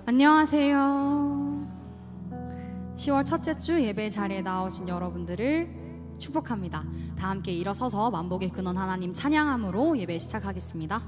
안녕하세요. 10월 첫째 주 예배 자리에 나오신 여러분들을 축복합니다. 다 함께 일어서서 만복의 근원 하나님 찬양함으로 예배 시작하겠습니다.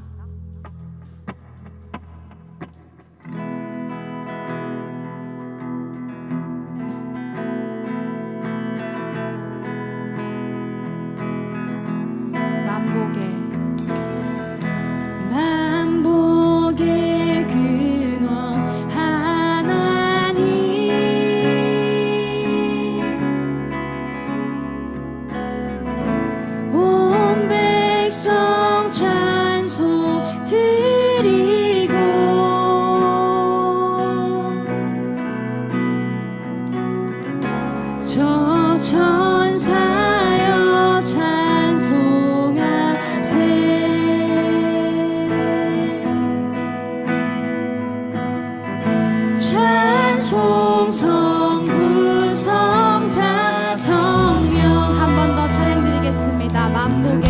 천사여 찬송하세. 찬송 성부 성자 성령. 한 번 더 찬양 드리겠습니다. 만복의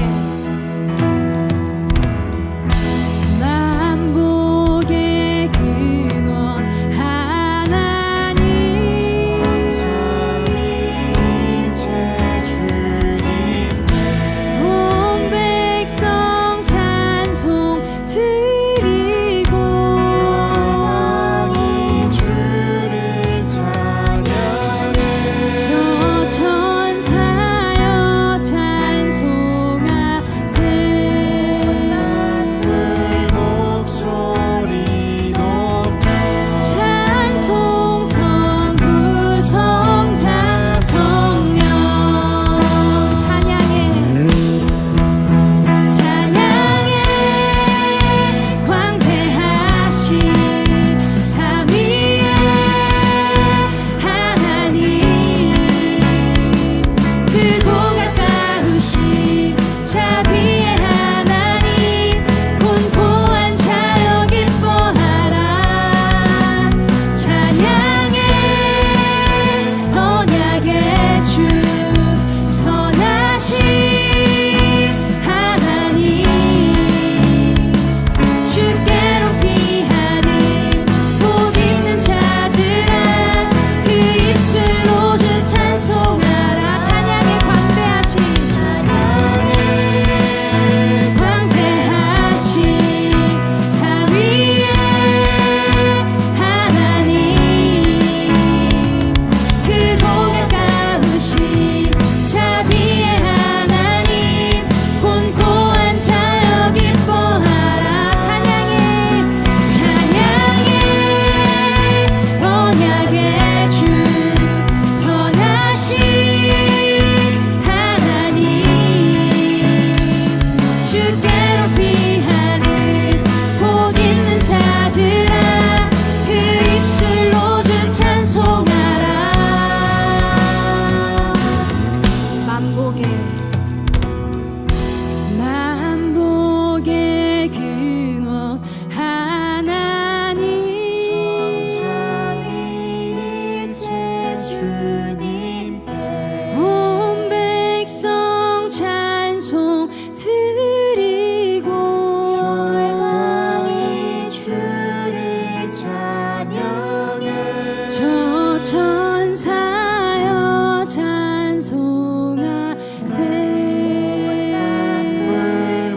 천사여 찬송하세.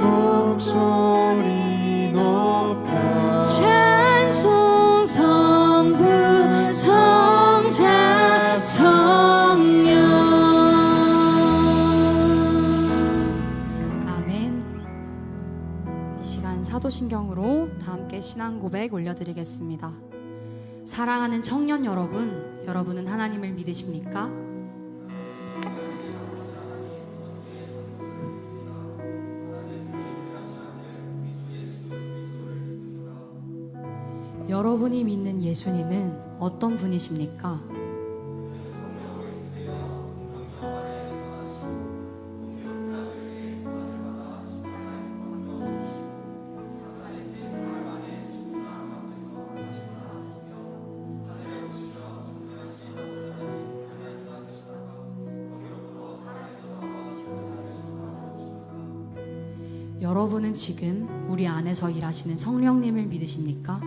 목소리 높여 찬송 성부 성자 성령. 아멘. 이 시간 사도신경으로 다 함께 신앙 고백 올려드리겠습니다. 사랑하는 청년 여러분, 여러분은 하나님을 믿으십니까? 여러분이 믿는 예수님은 어떤 분이십니까? 여러분은 지금 우리 안에서 일하시는 성령님을 믿으십니까?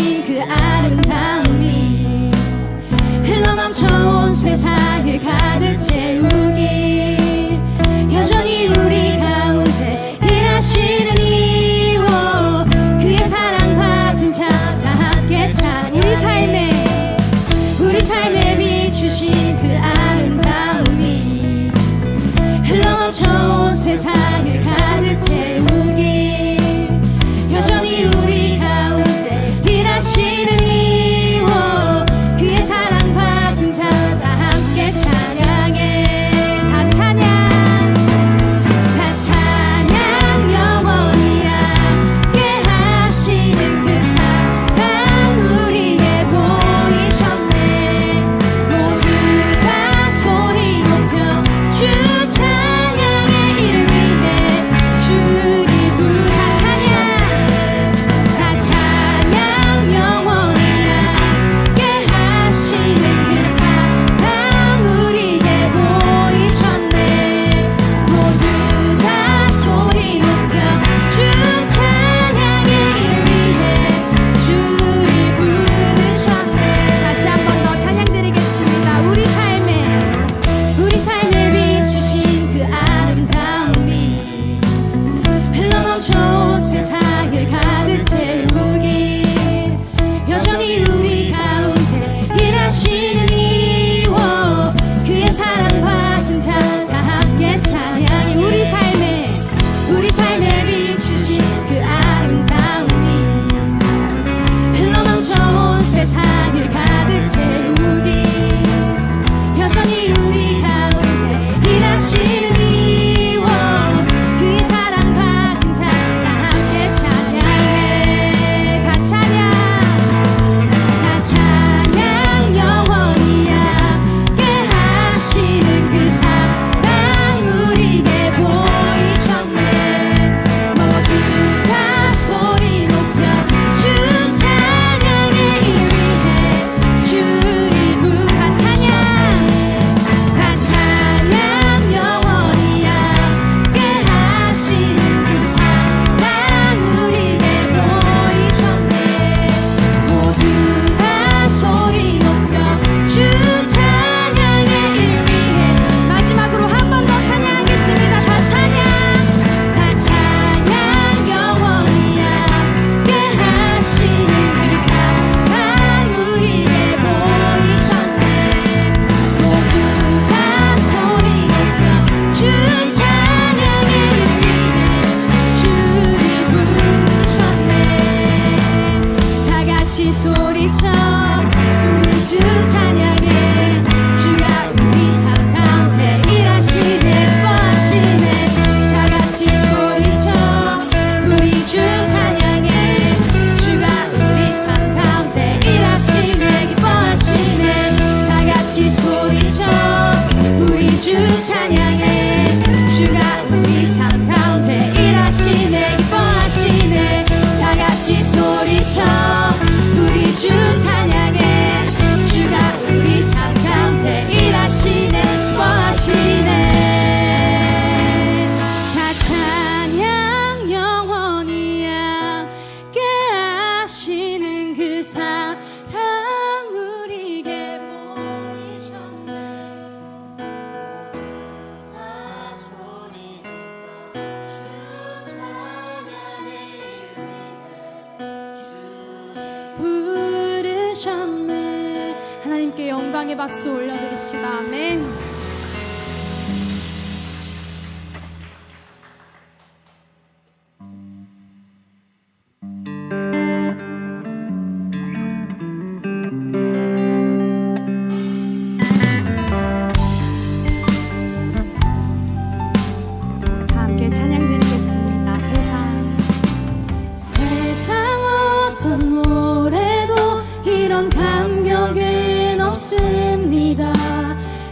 주신 그 아름다움이 흘러넘쳐 온 세상을 가득 채우기 여전히 우리 가운데 일하시는 이오 그의 사랑받은 자 다 함께 찬양 우리 삶에 비추신 그 아름다움이 흘러넘쳐 온 세상을 가득 채우기 여전히 우리 가운데 일하시는 이오 그의 사랑받은 자 다 함께 찬양해 다 찬양 영원히 함께 하시는 그 사랑 우리에게 보이셨네 모두 다 소리 높여 주 찬양의 이를 위해 주를 부르다 찬양 영원히 함께 하시는 그 사랑 우리에게 보이셨네 모두 다 소리 높여 주 찬양의 이를 위해 주를 부르셨네 다시 한 번 더 찬양 드리겠습니다 우리 삶에 비추신 그 아름다움이 흘러넘쳐 온 세상을 가득 채우기 여전히 우리 가운데 일하시는 이오 그의 사랑받은 자 다 함께 찬양해 우리 삶에 비추신 그 아름다움이 흘러넘쳐 온 세상을 가득 채우기 여전히 우리 가운데 일하시는 이오 그의 사랑받은 자 다 함께 찬양해 다 찬양 영원히 함께 하시는 그 사랑 우리에게 보이셨네 모두 다 소리 높여 주 찬양의 이를 위해 주를 부르다 찬양 영원히 함께 하시는 그 사랑 우리에게 보이셨네 모두 다 소리 높여 주 찬양의 이를 위해 마지막으로 한 번 더 찬양하겠습니다 다 찬양 영원히 함께 하시는 그 사랑 우리에게 보이셨네 모두 다 소리 높여 주 찬양의 이를 위해 주를 부르셨네 다 같이 소리쳐 우리 주 찬양해 주가 우리 삶 가운데 일하시네 기뻐하시네 다 같이 소리쳐 우리 주 찬양해 주가 우리 삶 가운데 일하시네 기뻐하시네 다 같이 소리쳐 우리 주 찬양해 주가 우리 삶 가운데 일하시네 기뻐하시네 다 같이 소리쳐 우리 주 찬양해 주가 우리 삶 가운데 일하시네 기뻐하시네 다 찬양 영원히 함께 하시는 그 사랑 우리에게 보이셨네 모두 다 소리 높여 주 찬양의 이를 위해 부르셨네 하나님께 영광의 박수 올려드립시다 아멘 다 함께 찬양 드리겠습니다 세상 어떤 노래도 이런 감격은 없습니다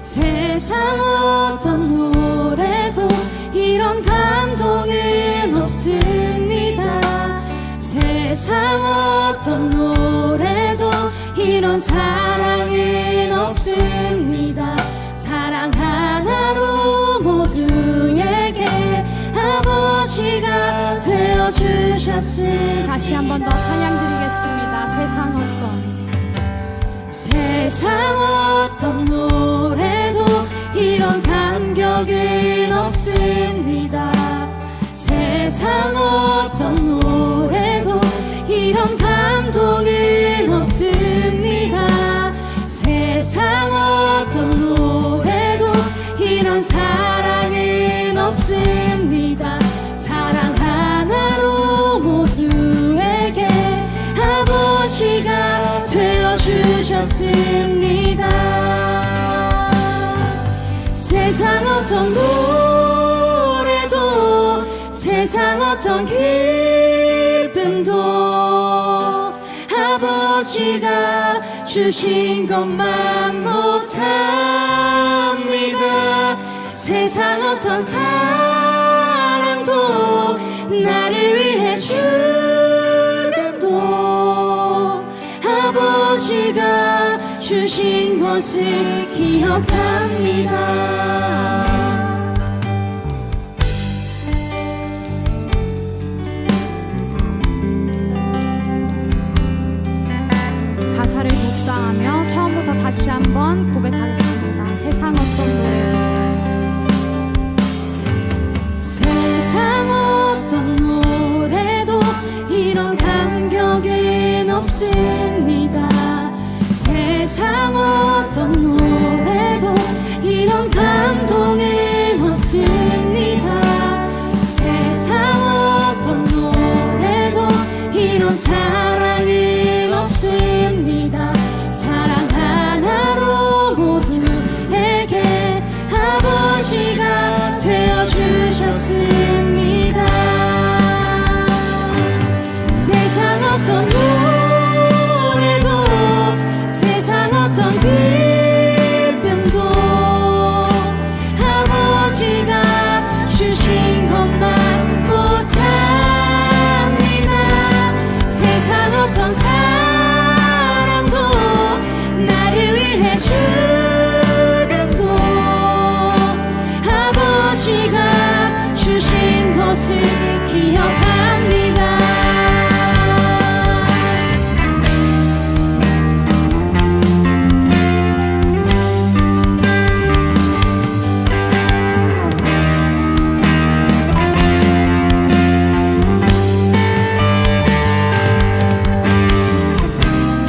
세상 어떤 노래도 이런 감동은 없습니다 세상 어떤 노래도 이런 사랑은 없습니다 사랑 하나로 모두에게 아버지가 되어 되어주셨으니 다시 한 번 더 찬양 드리겠습니다. 세상 어떤 노래도 이런 감격은 없습니다. 세상 어떤 노래도 이런 감동은 없습니다. 세상 어떤 노래도 이런 사랑은 없습니다. 사랑 하나로 모두에게 아버지가 되어주셨습니다. 세상 어떤 노래도 세상 어떤 기쁨도 아버지가 주신 것만 못합니다. 세상 어떤 사랑도 나를 위해 죽음도 아버지가 주신 것을 기억합니다. 가사를 묵상하며 처음부터 다시 한번 고백하겠습니다. 세상 어떤 노래도 세상 어떤 노래도 이런 감격은 없습니다. 세상 어떤 노래도 이런 감동은 없습니다. 세상 어떤 노래도 이런 사랑은 없습니다. 사랑 하나로 모두에게 아버지가 되어주셨습니다. 세상 어떤 노래도 세상 어떤 기쁨도 아버지가 주신 것만 못합니다. 세상 어떤 사랑도 나를 위해 죽음도 아버지가 주신 것을 기억합니다.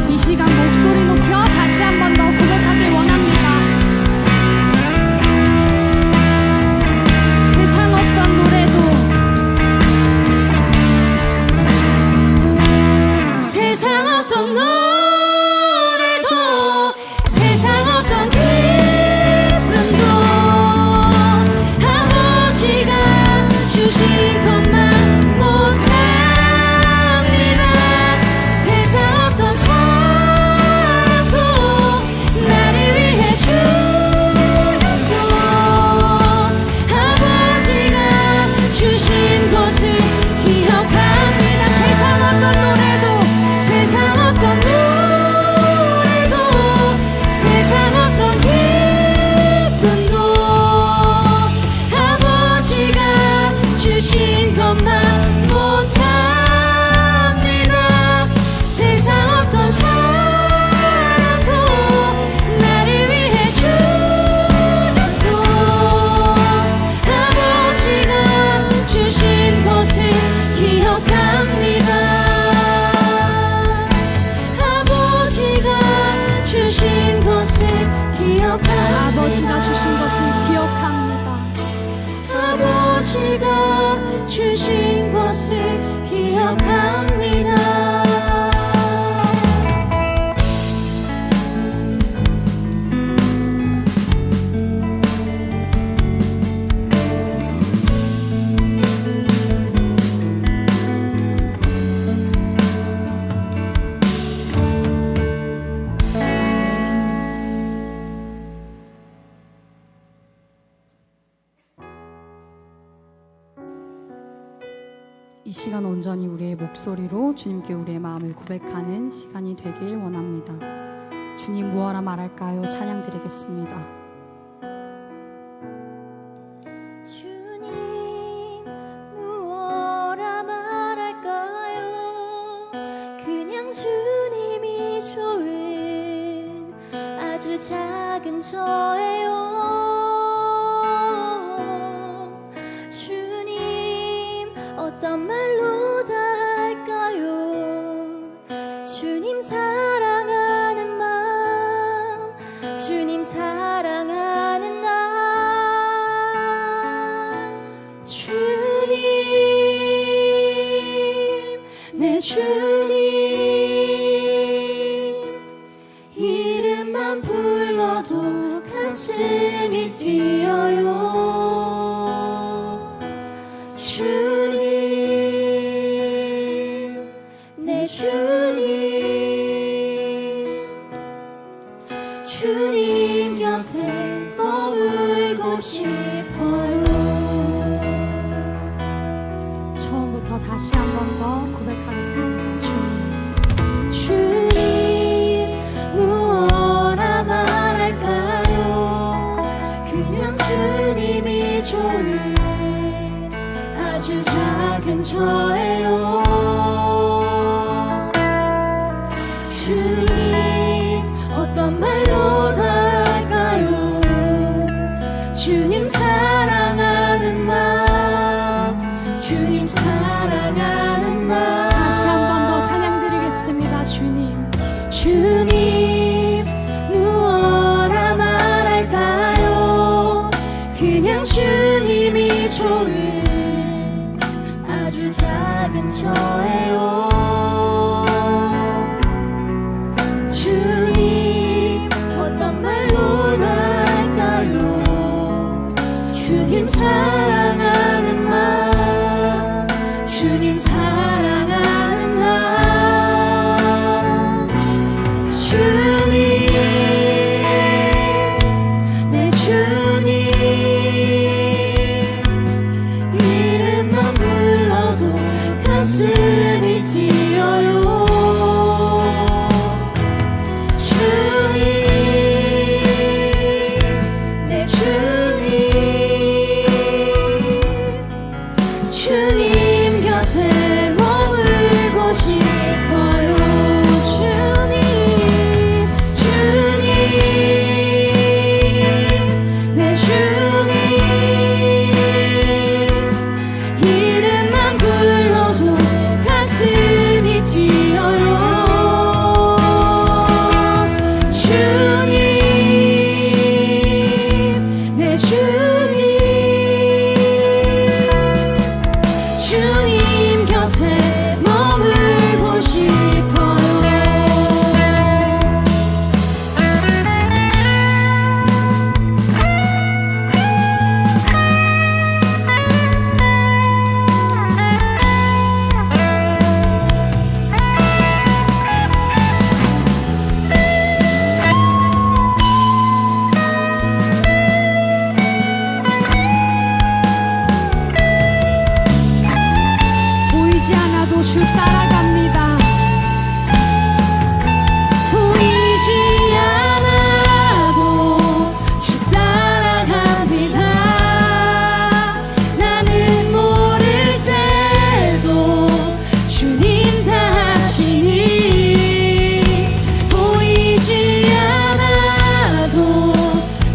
이 시간 목소리 높여 다시 한 번 더 고백하길 원합니다. 세상 어떤 노래도 세상 어떤 노래도 세상 어떤 기쁨도 아버지가 주신 것만 못합니다. 세상 어떤 사랑도 나를 위해 죽음도 아버지가 주신 것을 기억합니다. 세상 어떤 노래도 세상 어떤 노래도 세상 어떤 기쁨도 아버지가 주신 것만 못합니다. 세상 어떤 사랑도 나를 위해 죽음도 아버지가 주신 것을 기억합니다. 아버지가 주신 것을 기억합니다. 아버지가 주신 것을 기억합니다. 아버지가 주신 것을 기억합니다. 이 시간 온전히 우리의 목소리로 주님께 우리의 마음을 고백하는 시간이 되길 원합니다. 주님 무엇라 말할까요? 찬양 드리겠습니다. 주님 무엇라 말할까요? 아주 작은 저예요. 주님 어떤 말로 다 할까요? 주님 사랑하는 마음, 주님 사랑하는 나. 주님, 내 주님, 이름만 불러도 가슴이 뛰어요. 주님, 내 주님, 주님 곁에 머물고 싶어요. 처음부터 다시 한 번 더 고백하겠습니다. 주님, 무엇라 말할까요? 그냥 주님이 좋은 아주 작은 저예요. 주님 어떤 말로 다 할까요? 주님 사랑하는 마음, 주님 사랑하는 나. 다시 한 번 더 찬양 드리겠습니다. 주님, 주님, 무엇라 말할까요? 그냥 주님이 좋은 아주 작은 저예요. 주님 어떤 말로 다 할까요? 주님 사랑하는 마음, 주님 사랑하는 나. 주님, 내 주님, 이름만 불러도 가슴이 뛰어요. 주님, 내 주님, 주님 곁에 머물고 싶어요. 주님, 주님, 내 주님, 이름만 불러도 가슴이 뛰어요. 주님, 내 주님, 주님 곁에 머물고 싶어요. 보이지 않아도 주 따라갑니다. 보이지 않아도 주 따라갑니다. 나는 모를 때도 주님 다 하시니. 보이지 않아도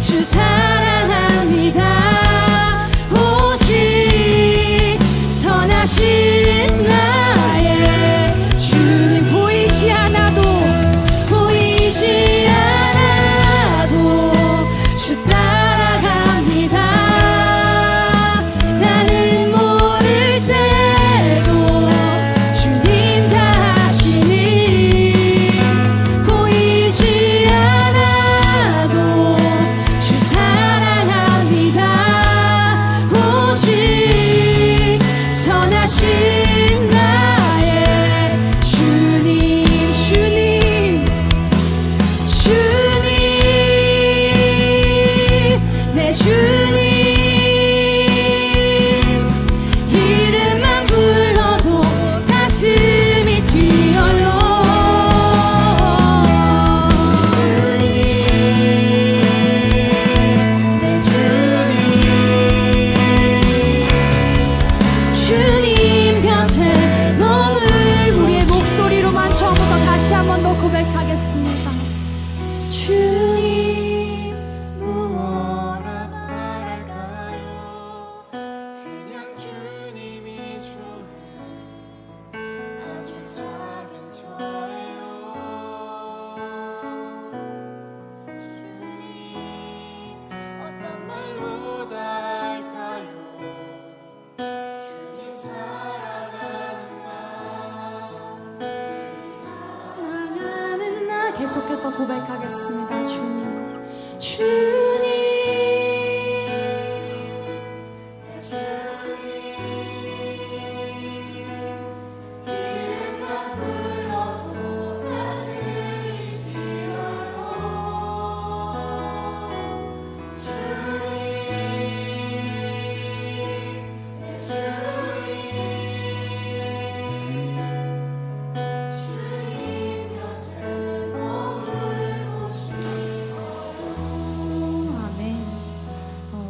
주 사랑합니다. 오직 선하신 나의 주님. 보이지 않아도, 보이지 않아도 주 따라갑니다. 나는 모를 때도 주님 다 하시니. 보이지 않아도 주 사랑합니다. 오직 선하신 나의 주님. 주님, 주님, 내 주님, 이름만 불러도 가슴이 뛰어요. 내 주님 곁에 머물. 우리의 목소리로만 처음부터 다시 한 번 더 고백하겠습니다. 주님, 계속해서 고백하겠습니다. 주님, 주님,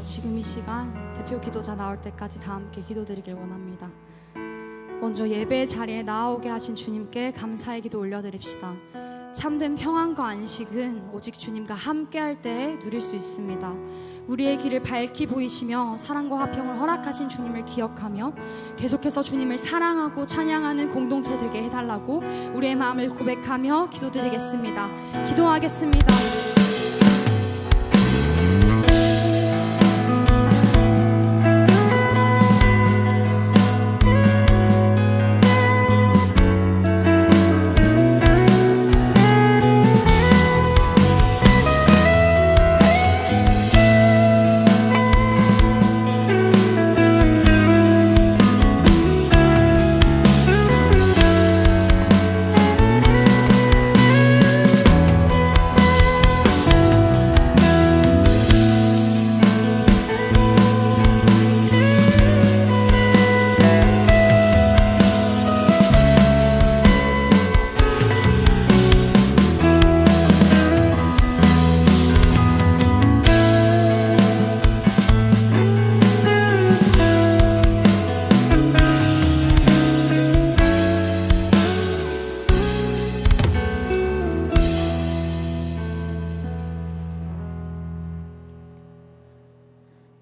지금 이 시간 대표 기도자 나올 때까지 다 함께 기도드리길 원합니다. 먼저 예배 자리에 나오게 하신 주님께 감사의 기도 올려드립시다. 참된 평안과 안식은 오직 주님과 함께 할 때에 누릴 수 있습니다. 우리의 길을 밝히 보이시며 사랑과 화평을 허락하신 주님을 기억하며 계속해서 주님을 사랑하고 찬양하는 공동체 되게 해달라고 우리의 마음을 고백하며 기도드리겠습니다. 기도하겠습니다.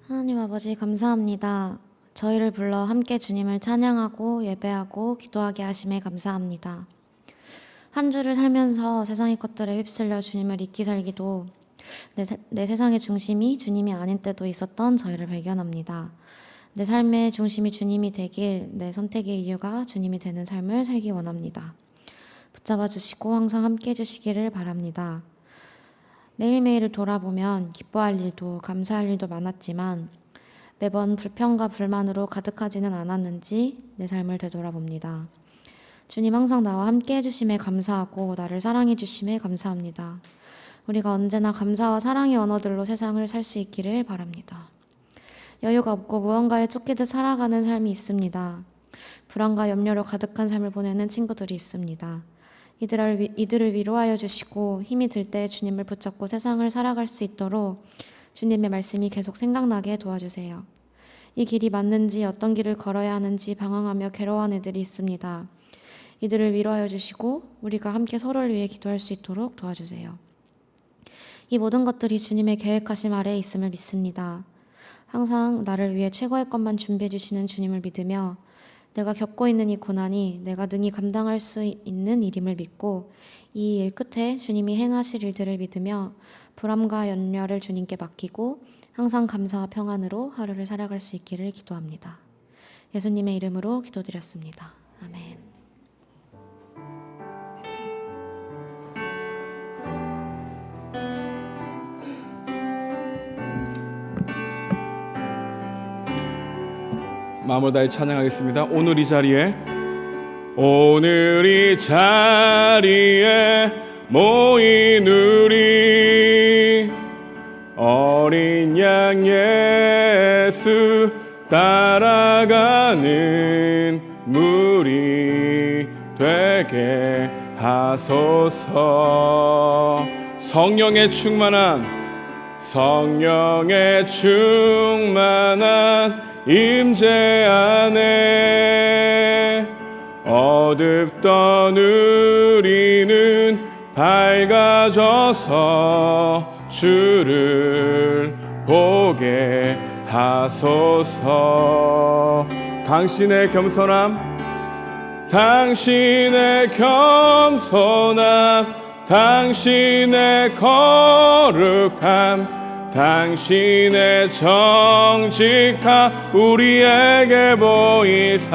하나님 아버지 감사합니다. 저희를 불러 함께 주님을 찬양하고 예배하고 기도하게 하심에 감사합니다. 한 주를 살면서 세상의 것들에 휩쓸려 주님을 잊기 살기도 내 세상의 중심이 주님이 아닌 때도 있었던 저희를 발견합니다. 내 삶의 중심이 주님이 되길, 내 선택의 이유가 주님이 되는 삶을 살기 원합니다. 붙잡아 주시고 항상 함께 해주시기를 바랍니다. 매일매일을 돌아보면 기뻐할 일도 감사할 일도 많았지만 매번 불평과 불만으로 가득하지는 않았는지 내 삶을 되돌아봅니다. 주님 항상 나와 함께 해주심에 감사하고 나를 사랑해 주심에 감사합니다. 우리가 언제나 감사와 사랑의 언어들로 세상을 살 수 있기를 바랍니다. 여유가 없고 무언가에 쫓기듯 살아가는 삶이 있습니다. 불안과 염려로 가득한 삶을 보내는 친구들이 있습니다. 이들을 위로하여 주시고 힘이 들 때 주님을 붙잡고 세상을 살아갈 수 있도록 주님의 말씀이 계속 생각나게 도와주세요. 이 길이 맞는지 어떤 길을 걸어야 하는지 방황하며 괴로워하는 애들이 있습니다. 이들을 위로하여 주시고 우리가 함께 서로를 위해 기도할 수 있도록 도와주세요. 이 모든 것들이 주님의 계획하심 아래에 있음을 믿습니다. 항상 나를 위해 최고의 것만 준비해 주시는 주님을 믿으며 내가 겪고 있는 이 고난이 내가 능히 감당할 수 있는 일임을 믿고 이 일 끝에 주님이 행하실 일들을 믿으며 불안과 염려를 주님께 맡기고 항상 감사와 평안으로 하루를 살아갈 수 있기를 기도합니다. 예수님의 이름으로 기도드렸습니다. 아멘. 마음을 다해 찬양하겠습니다. 오늘 이 자리에 모인 우리 어린 양 예수 따라가는 무리 되게 하소서. 성령의 충만한 임재 안에 어둡던 우리는 밝아져서 주를 보게 하소서. 당신의 겸손함, 당신의 거룩함, 당신의 정직함 우리에게 보이사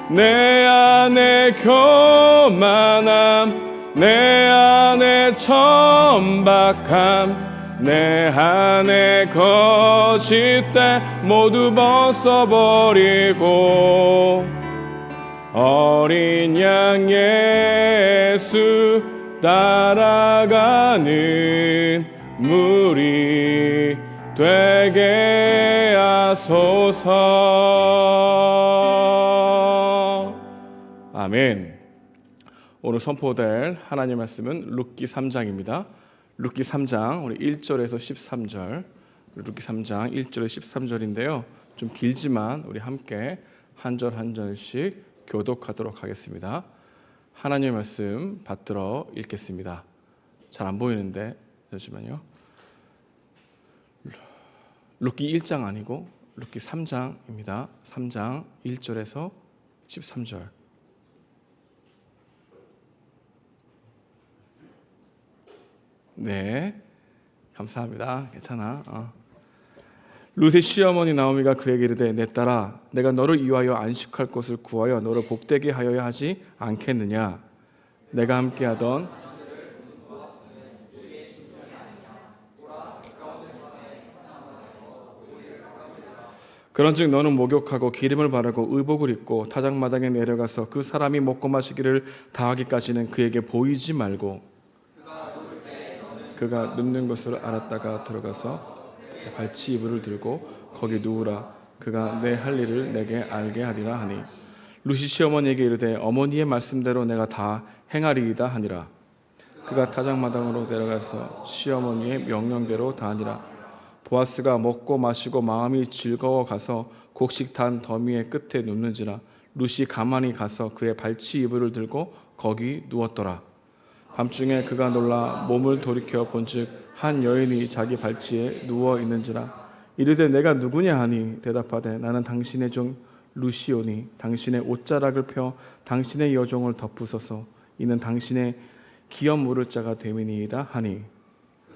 내 안에 교만함, 내 안에 천박함 내 안에 거짓돼 모두 벗어버리고 어린 양 예수 따라가는 무리 되게 하소서. 아멘. 오늘 선포될 하나님의 말씀은 룻기 3장입니다. 룻기 3장 우리 1절에서 13절, 룻기 3장 1절에서 13절인데요. 좀 길지만 우리 함께 한 절 한 절씩 교독하도록 하겠습니다. 하나님의 말씀 받들어 읽겠습니다. 잘 안 보이는데 잠시만요. 룻기 1장 아니고 룻기 3장입니다. 3장 1절에서 13절. 네, 감사합니다. 괜찮아. 룻의 시어머니 나오미가 그에게 이르되 내 딸아 내가 너를 위하여 안식할 곳을 구하여 너를 복되게 하여야 하지 않겠느냐. 내가 함께하던 그런즉 너는 목욕하고 기름을 바르고 의복을 입고 타작마당에 내려가서 그 사람이 먹고 마시기를 다하기까지는 그에게 보이지 말고 그가 눕는 것을 알았다가 들어가서 발치 이불을 들고 거기 누우라. 그가 내 할 일을 내게 알게 하리라 하니 룻이 시어머니에게 이르되 어머니의 말씀대로 내가 다 행하리이다 하니라. 그가 타작마당으로 내려가서 시어머니의 명령대로 다 하니라. 보아스가 먹고 마시고 마음이 즐거워 가서 곡식 단 더미의 끝에 눕는지라. 룻이 가만히 가서 그의 발치 이불을 들고 거기 누웠더라. 밤중에 그가 놀라 몸을 돌이켜 본즉 한 여인이 자기 발치에 누워 있는지라. 이르되 내가 누구냐 하니 대답하되 나는 당신의 종 룻이오니 당신의 옷자락을 펴 당신의 여종을 덮으소서. 이는 당신의 기업 물을 자가 됨이니이다 하니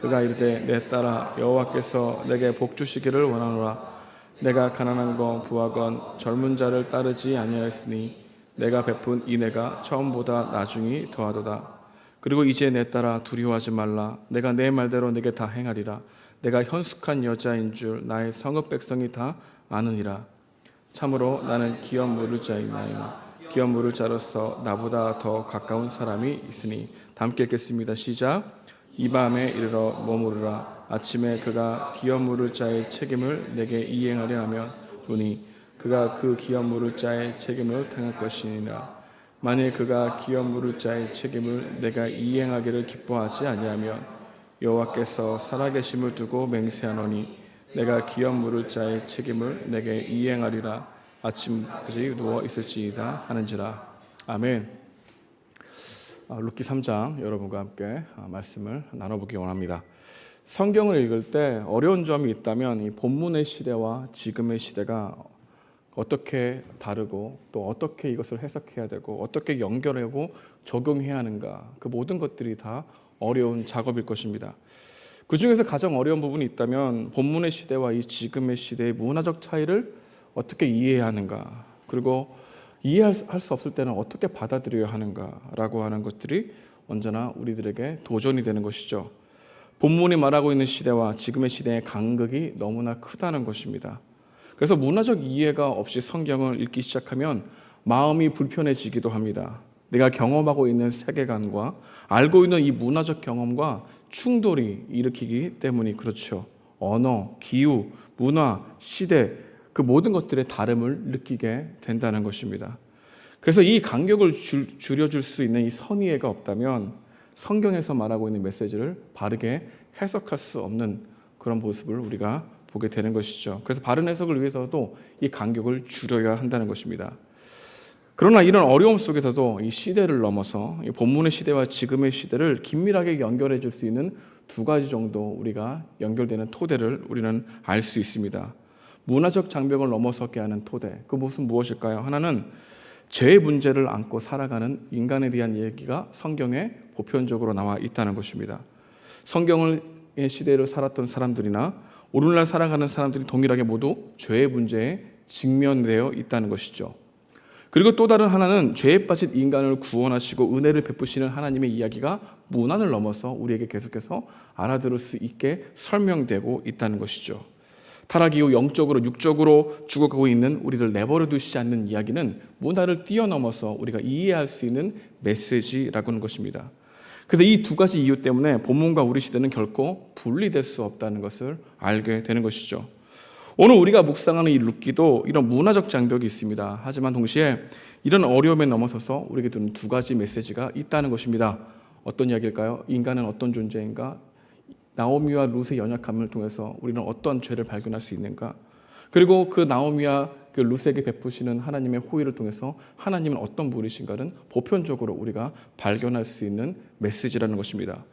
그가 이르되 내 딸아 여호와께서 내게 복 주시기를 원하노라. 내가 가난한건 부하건 젊은 자를 따르지 아니하였으니 내가 베푼 인애가 처음보다 나중이 더하도다. 그리고 이제 내 딸아 두려워하지 말라. 내가 내 말대로 내게 다 행하리라. 내가 현숙한 여자인 줄 나의 성읍 백성이 다 아느니라. 참으로 나는 기업 물을 자이나이나 기업 물을 자로서 나보다 더 가까운 사람이 있으니. 다 함께 읽겠습니다. 시작. 이 밤에 이르러 머무르라. 아침에 그가 기업 물을 자의 책임을 내게 이행하려 하면 보니 그가 그 기업 물을 자의 책임을 당할 것이니라. 만일 그가 기업 물을 자의 책임을 내가 이행하기를 기뻐하지 아니하면 여호와께서 살아계심을 두고 맹세하노니 내가 기업 물을 자의 책임을 내게 이행하리라. 아침까지 누워 있을지이다 하는지라. 아멘. 룻기 3장 여러분과 함께 말씀을 나눠보기 원합니다. 성경을 읽을 때 어려운 점이 있다면 이 본문의 시대와 지금의 시대가 어떻게 다르고 또 어떻게 이것을 해석해야 되고 어떻게 연결하고 적용해야 하는가, 그 모든 것들이 다 어려운 작업일 것입니다. 그 중에서 가장 어려운 부분이 있다면 본문의 시대와 이 지금의 시대의 문화적 차이를 어떻게 이해해야 하는가, 그리고 이해할 수 없을 때는 어떻게 받아들여야 하는가라고 하는 것들이 언제나 우리들에게 도전이 되는 것이죠. 본문이 말하고 있는 시대와 지금의 시대의 간극이 너무나 크다는 것입니다. 그래서 문화적 이해가 없이 성경을 읽기 시작하면 마음이 불편해지기도 합니다. 내가 경험하고 있는 세계관과 알고 있는 이 문화적 경험과 충돌이 일으키기 때문이 그렇죠. 언어, 기후, 문화, 시대, 그 모든 것들의 다름을 느끼게 된다는 것입니다. 그래서 이 간격을 줄여줄 수 있는 이 선의해가 없다면 성경에서 말하고 있는 메시지를 바르게 해석할 수 없는 그런 모습을 우리가 보게 되는 것이죠. 그래서 바른 해석을 위해서도 이 간격을 줄여야 한다는 것입니다. 그러나 이런 어려움 속에서도 이 시대를 넘어서 이 본문의 시대와 지금의 시대를 긴밀하게 연결해 줄 수 있는 두 가지 정도 우리가 연결되는 토대를 우리는 알 수 있습니다. 문화적 장벽을 넘어서게 하는 토대, 그 무엇일까요? 하나는 죄의 문제를 안고 살아가는 인간에 대한 얘기가 성경에 보편적으로 나와 있다는 것입니다. 성경의 시대를 살았던 사람들이나 오늘날 살아가는 사람들이 동일하게 모두 죄의 문제에 직면되어 있다는 것이죠. 그리고 또 다른 하나는 죄에 빠진 인간을 구원하시고 은혜를 베푸시는 하나님의 이야기가 문화를 넘어서 우리에게 계속해서 알아들을 수 있게 설명되고 있다는 것이죠. 타락 이후 영적으로 육적으로 죽어가고 있는 우리들 내버려 두시지 않는 이야기는 문화를 뛰어넘어서 우리가 이해할 수 있는 메시지라고 하는 것입니다. 그래서 이 두 가지 이유 때문에 본문과 우리 시대는 결코 분리될 수 없다는 것을 알게 되는 것이죠. 오늘 우리가 묵상하는 이 룻기도 이런 문화적 장벽이 있습니다. 하지만 동시에 이런 어려움에 넘어서서 우리에게 드는 두 가지 메시지가 있다는 것입니다. 어떤 이야기일까요? 인간은 어떤 존재인가? 나오미와 룻의 연약함을 통해서 우리는 어떤 죄를 발견할 수 있는가? 그리고 그 나오미와 그 룻에게 베푸시는 하나님의 호의를 통해서 하나님은 어떤 분이신가는 보편적으로 우리가 발견할 수 있는 메시지라는 것입니다.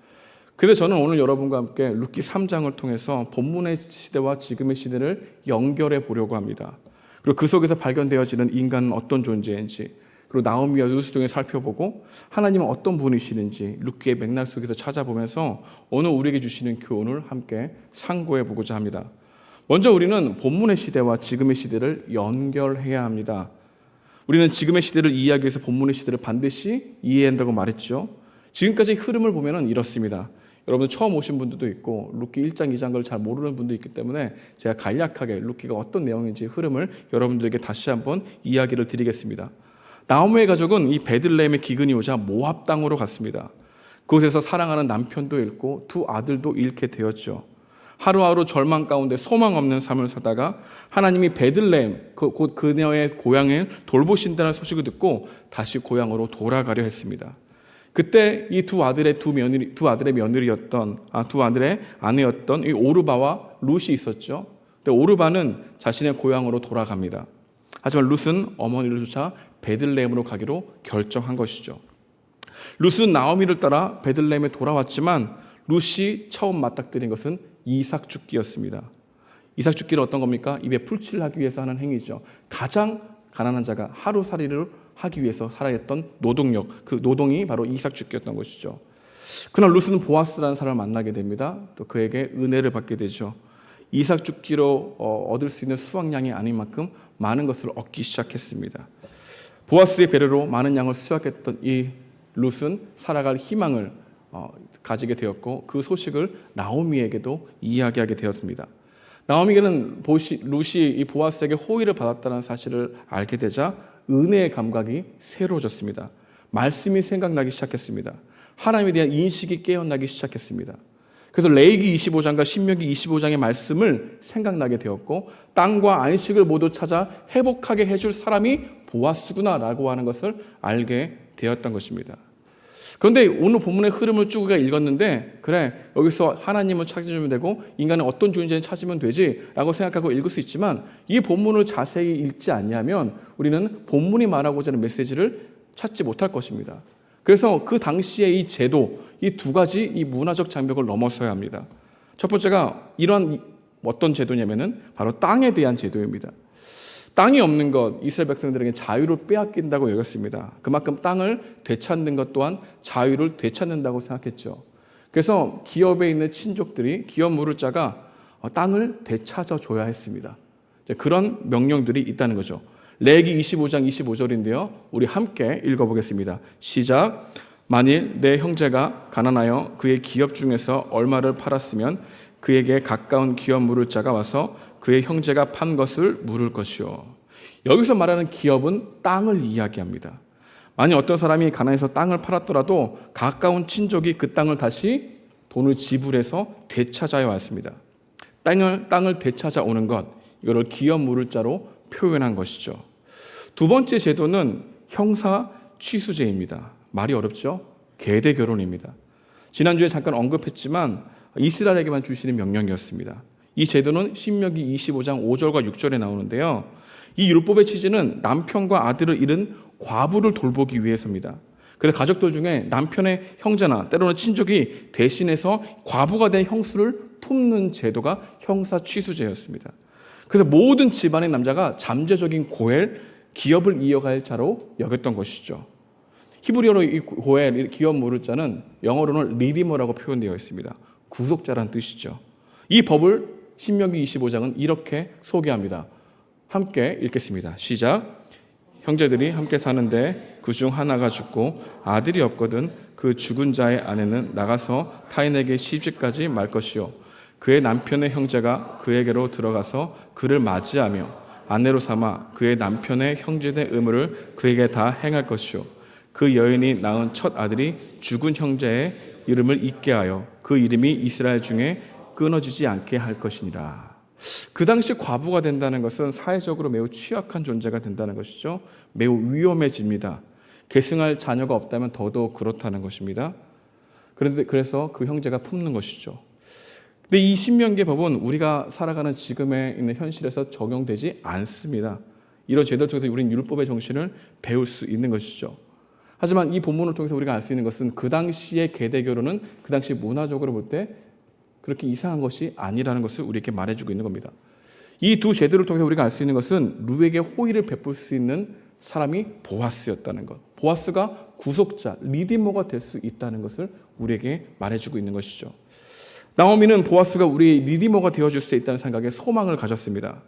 그래서 저는 오늘 여러분과 함께 룻기 3장을 통해서 본문의 시대와 지금의 시대를 연결해 보려고 합니다. 그리고 그 속에서 발견되어지는 인간은 어떤 존재인지, 그리고 나오미와 룻을 통해 살펴보고 하나님은 어떤 분이시는지 룻기의 맥락 속에서 찾아보면서 오늘 우리에게 주시는 교훈을 함께 상고해 보고자 합니다. 먼저 우리는 본문의 시대와 지금의 시대를 연결해야 합니다. 우리는 지금의 시대를 이해하기 위해서 본문의 시대를 반드시 이해해야 한다고 말했죠. 지금까지 흐름을 보면 이렇습니다. 여러분 처음 오신 분들도 있고 룻기 1장, 2장을 잘 모르는 분도 있기 때문에 제가 간략하게 룻기가 어떤 내용인지 흐름을 여러분들에게 다시 한번 이야기를 드리겠습니다. 나오미의 가족은 이 베들레헴의 기근이 오자 모압 땅으로 갔습니다. 그곳에서 사랑하는 남편도 잃고 두 아들도 잃게 되었죠. 하루하루 절망 가운데 소망 없는 삶을 사다가 하나님이 베들레헴, 곧 그녀의 고향을 돌보신다는 소식을 듣고 다시 고향으로 돌아가려 했습니다. 그때 이 두 아들의 아내였던 이 오르바와 룻이 있었죠. 근데 오르바는 자신의 고향으로 돌아갑니다. 하지만 룻은 어머니를 쫓아 베들레헴으로 가기로 결정한 것이죠. 룻은 나오미를 따라 베들레헴에 돌아왔지만 룻이 처음 맞닥뜨린 것은 이삭 죽기였습니다. 이삭 죽기는 어떤 겁니까? 입에 풀칠을 하기 위해서 하는 행위죠. 가장 가난한 자가 하루살이를 하기 위해서 살아야 했던 노동력, 그 노동이 바로 이삭 죽기였던 것이죠. 그날 룻은 보아스라는 사람을 만나게 됩니다. 또 그에게 은혜를 받게 되죠. 이삭 죽기로 얻을 수 있는 수확량이 아닌 만큼 많은 것을 얻기 시작했습니다. 보아스의 배려로 많은 양을 수확했던 이 룻은 살아갈 희망을 가지게 되었고 그 소식을 나오미에게도 이야기하게 되었습니다. 나오미에게는 룻이 이 보아스에게 호의를 받았다는 사실을 알게 되자 은혜의 감각이 새로워졌습니다. 말씀이 생각나기 시작했습니다. 하나님에 대한 인식이 깨어나기 시작했습니다. 그래서 레위기 25장과 신명기 25장의 말씀을 생각나게 되었고 땅과 안식을 모두 찾아 회복하게 해줄 사람이 보아스구나라고 하는 것을 알게 되었던 것입니다. 그런데 오늘 본문의 흐름을 쭉 읽었는데 그래 여기서 하나님을 찾으면 되고 인간은 어떤 존재인지 찾으면 되지 라고 생각하고 읽을 수 있지만 이 본문을 자세히 읽지 않냐면 우리는 본문이 말하고자 하는 메시지를 찾지 못할 것입니다. 그래서 그 당시의 이 제도, 이 두 가지 이 문화적 장벽을 넘어서야 합니다. 첫 번째가 이런 어떤 제도냐면은 바로 땅에 대한 제도입니다. 땅이 없는 것, 이스라엘 백성들에게 자유를 빼앗긴다고 여겼습니다. 그만큼 땅을 되찾는 것 또한 자유를 되찾는다고 생각했죠. 그래서 기업에 있는 친족들이 기업 물을 자가 땅을 되찾아 줘야 했습니다. 그런 명령들이 있다는 거죠. 레위기 25장 25절인데요. 우리 함께 읽어보겠습니다. 시작. 만일 내 형제가 가난하여 그의 기업 중에서 얼마를 팔았으면 그에게 가까운 기업 물을 자가 와서 그의 형제가 판 것을 물을 것이요. 여기서 말하는 기업은 땅을 이야기합니다. 만약 어떤 사람이 가난해서 땅을 팔았더라도 가까운 친족이 그 땅을 다시 돈을 지불해서 되찾아야 왔습니다. 땅을 되찾아 오는 것, 이거를 기업 물을 자로 표현한 것이죠. 두 번째 제도는 형사 취수제입니다. 말이 어렵죠? 계대 결혼입니다. 지난주에 잠깐 언급했지만 이스라엘에게만 주시는 명령이었습니다. 이 제도는 신명기 25장 5절과 6절에 나오는데요. 이 율법의 취지는 남편과 아들을 잃은 과부를 돌보기 위해서입니다. 그래서 가족들 중에 남편의 형제나 때로는 친족이 대신해서 과부가 된 형수를 품는 제도가 형사 취수제였습니다. 그래서 모든 집안의 남자가 잠재적인 고엘, 기업을 이어갈 자로 여겼던 것이죠. 히브리어로 이 고엘, 기업 물을 자는 영어로는 리디머라고 표현되어 있습니다. 구속자란 뜻이죠. 이 법을 신명기 25장은 이렇게 소개합니다. 함께 읽겠습니다. 시작. 형제들이 함께 사는데 그 중 하나가 죽고 아들이 없거든 그 죽은 자의 아내는 나가서 타인에게 시집까지 말 것이요 그의 남편의 형제가 그에게로 들어가서 그를 맞이하며 아내로 삼아 그의 남편의 형제의 의무를 그에게 다 행할 것이요 그 여인이 낳은 첫 아들이 죽은 형제의 이름을 잊게 하여 그 이름이 이스라엘 중에 끊어지지 않게 할 것이니라. 그 당시 과부가 된다는 것은 사회적으로 매우 취약한 존재가 된다는 것이죠. 매우 위험해집니다. 계승할 자녀가 없다면 더더욱 그렇다는 것입니다. 그래서 그 형제가 품는 것이죠. 근데 이 신명기의 법은 우리가 살아가는 지금에 있는 현실에서 적용되지 않습니다. 이런 제도를 통해서 우리는 율법의 정신을 배울 수 있는 것이죠. 하지만 이 본문을 통해서 우리가 알 수 있는 것은 그 당시의 계대 결혼은 그 당시 문화적으로 볼 때 그렇게 이상한 것이 아니라는 것을 우리에게 말해주고 있는 겁니다. 이 두 제도를 통해서 우리가 알 수 있는 것은 루에게 호의를 베풀 수 있는 사람이 보아스였다는 것. 보아스가 구속자, 리디머가 될 수 있다는 것을 우리에게 말해주고 있는 것이죠. 나오미는 보아스가 우리의 리디머가 되어줄 수 있다는 생각에 소망을 가졌습니다.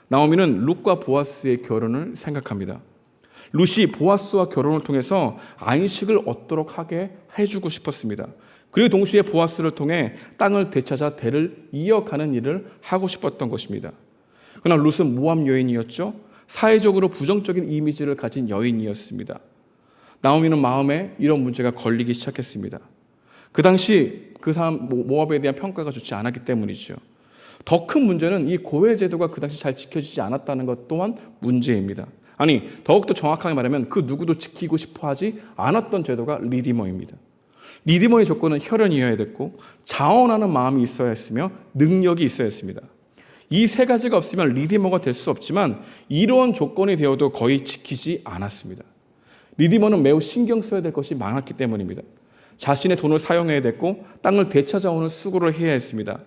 나오미는 룻과 보아스의 결혼을 생각합니다. 룻이 보아스와 결혼을 통해서 안식을 얻도록 하게 해주고 싶었습니다. 그리고 동시에 보아스를 통해 땅을 되찾아 대를 이어가는 일을 하고 싶었던 것입니다. 그러나 룻은 모압 여인이었죠. 사회적으로 부정적인 이미지를 가진 여인이었습니다. 나오미는 마음에 이런 문제가 걸리기 시작했습니다. 그 당시 그 사람 모압에 대한 평가가 좋지 않았기 때문이죠. 더 큰 문제는 이 고엘 제도가 그 당시 잘 지켜지지 않았다는 것 또한 문제입니다. 아니, 더욱더 정확하게 말하면 그 누구도 지키고 싶어 하지 않았던 제도가 리디머입니다. 리디머의 조건은 혈연이어야 됐고 자원하는 마음이 있어야 했으며 능력이 있어야 했습니다. 이 세 가지가 없으면 리디머가 될 수 없지만 이러한 조건이 되어도 거의 지키지 않았습니다. 리디머는 매우 신경 써야 될 것이 많았기 때문입니다. 자신의 돈을 사용해야 됐고 땅을 되찾아오는 수고를 해야 했습니다.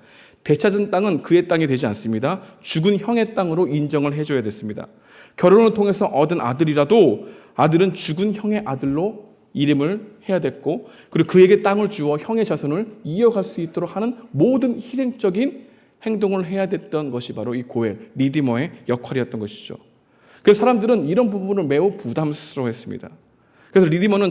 되찾은 땅은 그의 땅이 되지 않습니다. 죽은 형의 땅으로 인정을 해줘야 됐습니다. 결혼을 통해서 얻은 아들이라도 아들은 죽은 형의 아들로 이름을 해야 됐고 그리고 그에게 땅을 주어 형의 자손을 이어갈 수 있도록 하는 모든 희생적인 행동을 해야 됐던 것이 바로 이 고엘, 리디머의 역할이었던 것이죠. 그래서 사람들은 이런 부분을 매우 부담스러워했습니다. 그래서 리디머는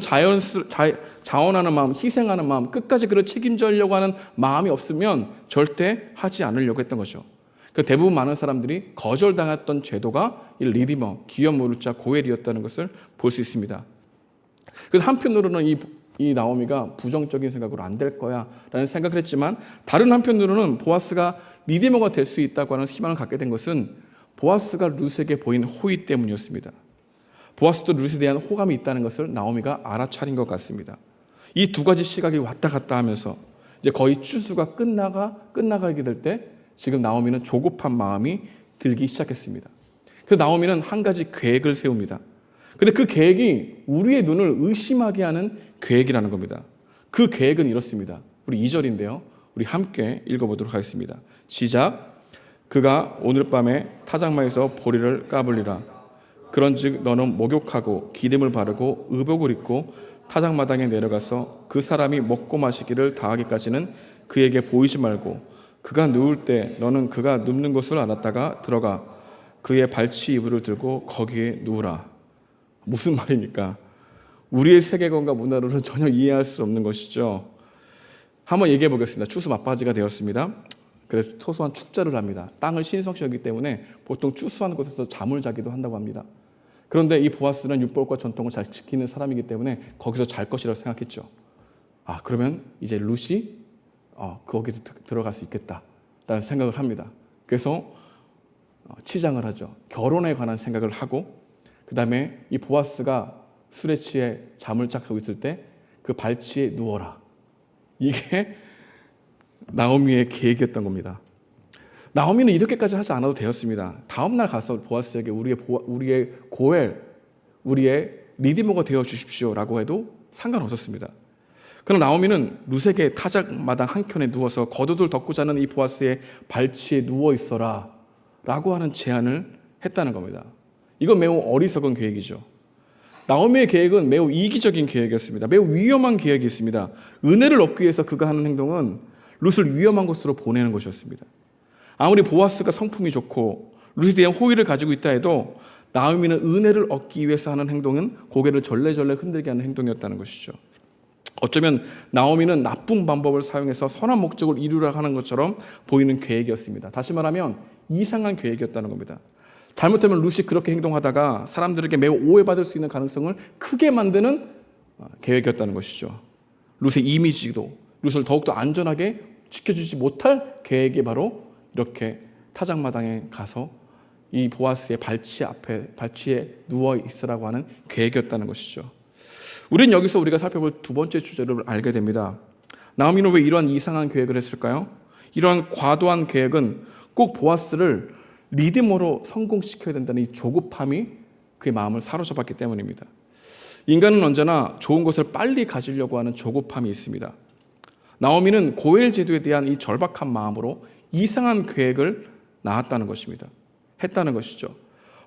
자원하는 마음, 희생하는 마음, 끝까지 그를 책임져려고 하는 마음이 없으면 절대 하지 않으려고 했던 거죠. 대부분 많은 사람들이 거절당했던 제도가 이 리디머, 기업 모를자 고엘이었다는 것을 볼 수 있습니다. 그래서 한편으로는 이 나오미가 부정적인 생각으로 안 될 거야 라는 생각을 했지만 다른 한편으로는 보아스가 리디머가 될 수 있다고 하는 희망을 갖게 된 것은 보아스가 룻에게 보인 호의 때문이었습니다. 보아스도 룻에 대한 호감이 있다는 것을 나오미가 알아차린 것 같습니다. 이 두 가지 시각이 왔다 갔다 하면서 이제 거의 추수가 끝나가게 될 때 지금 나오미는 조급한 마음이 들기 시작했습니다. 그래서 나오미는 한 가지 계획을 세웁니다. 근데 그 계획이 우리의 눈을 의심하게 하는 계획이라는 겁니다. 그 계획은 이렇습니다. 우리 2절인데요. 우리 함께 읽어보도록 하겠습니다. 시작. 그가 오늘 밤에 타작마에서 보리를 까불리라. 그런즉 너는 목욕하고 기름을 바르고 의복을 입고 타작마당에 내려가서 그 사람이 먹고 마시기를 다하기까지는 그에게 보이지 말고 그가 누울 때 너는 그가 눕는 곳을 알았다가 들어가 그의 발치 이불을 들고 거기에 누우라. 무슨 말입니까? 우리의 세계관과 문화로는 전혀 이해할 수 없는 것이죠. 한번 얘기해 보겠습니다. 추수 막바지가 되었습니다. 그래서 소소한 축제를 합니다. 땅을 신성시 여기기 때문에 보통 추수하는 곳에서 잠을 자기도 한다고 합니다. 그런데 이 보아스는 율법과 전통을 잘 지키는 사람이기 때문에 거기서 잘 것이라고 생각했죠. 그러면 이제 룻이 거기서 들어갈 수 있겠다라는 생각을 합니다. 그래서 치장을 하죠. 결혼에 관한 생각을 하고 그 다음에 이 보아스가 술에 취해 잠을 쫙 하고 있을 때 그 발치에 누워라. 이게 나오미의 계획이었던 겁니다. 나오미는 이렇게까지 하지 않아도 되었습니다. 다음 날 가서 보아스에게 우리의 고엘, 우리의 리디머가 되어 주십시오라고 해도 상관없었습니다. 그러나 나오미는 룻에게 타작마당 한켠에 누워서 겉옷을 덮고 자는 이 보아스의 발치에 누워 있어라 라고 하는 제안을 했다는 겁니다. 이건 매우 어리석은 계획이죠. 나오미의 계획은 매우 이기적인 계획이었습니다. 매우 위험한 계획이었습니다. 은혜를 얻기 위해서 그가 하는 행동은 룻을 위험한 곳으로 보내는 것이었습니다. 아무리 보아스가 성품이 좋고 룻에 대한 호의를 가지고 있다 해도 나오미는 은혜를 얻기 위해서 하는 행동은 고개를 절레절레 흔들게 하는 행동이었다는 것이죠. 어쩌면 나오미는 나쁜 방법을 사용해서 선한 목적을 이루려 하는 것처럼 보이는 계획이었습니다. 다시 말하면 이상한 계획이었다는 겁니다. 잘못하면 룻이 그렇게 행동하다가 사람들에게 매우 오해받을 수 있는 가능성을 크게 만드는 계획이었다는 것이죠. 룻의 이미지도 룻을 더욱더 안전하게 지켜주지 못할 계획이 바로 이렇게 타작마당에 가서 이 보아스의 발치에 누워 있으라고 하는 계획이었다는 것이죠. 우리는 여기서 우리가 살펴볼 두 번째 주제를 알게 됩니다. 나오미는 왜 이러한 이상한 계획을 했을까요? 이러한 과도한 계획은 꼭 보아스를 리드모로 성공시켜야 된다는 이 조급함이 그의 마음을 사로잡았기 때문입니다. 인간은 언제나 좋은 것을 빨리 가지려고 하는 조급함이 있습니다. 나오미는 고엘 제도에 대한 이 절박한 마음으로 이상한 계획을 낳았다는 것입니다. 했다는 것이죠.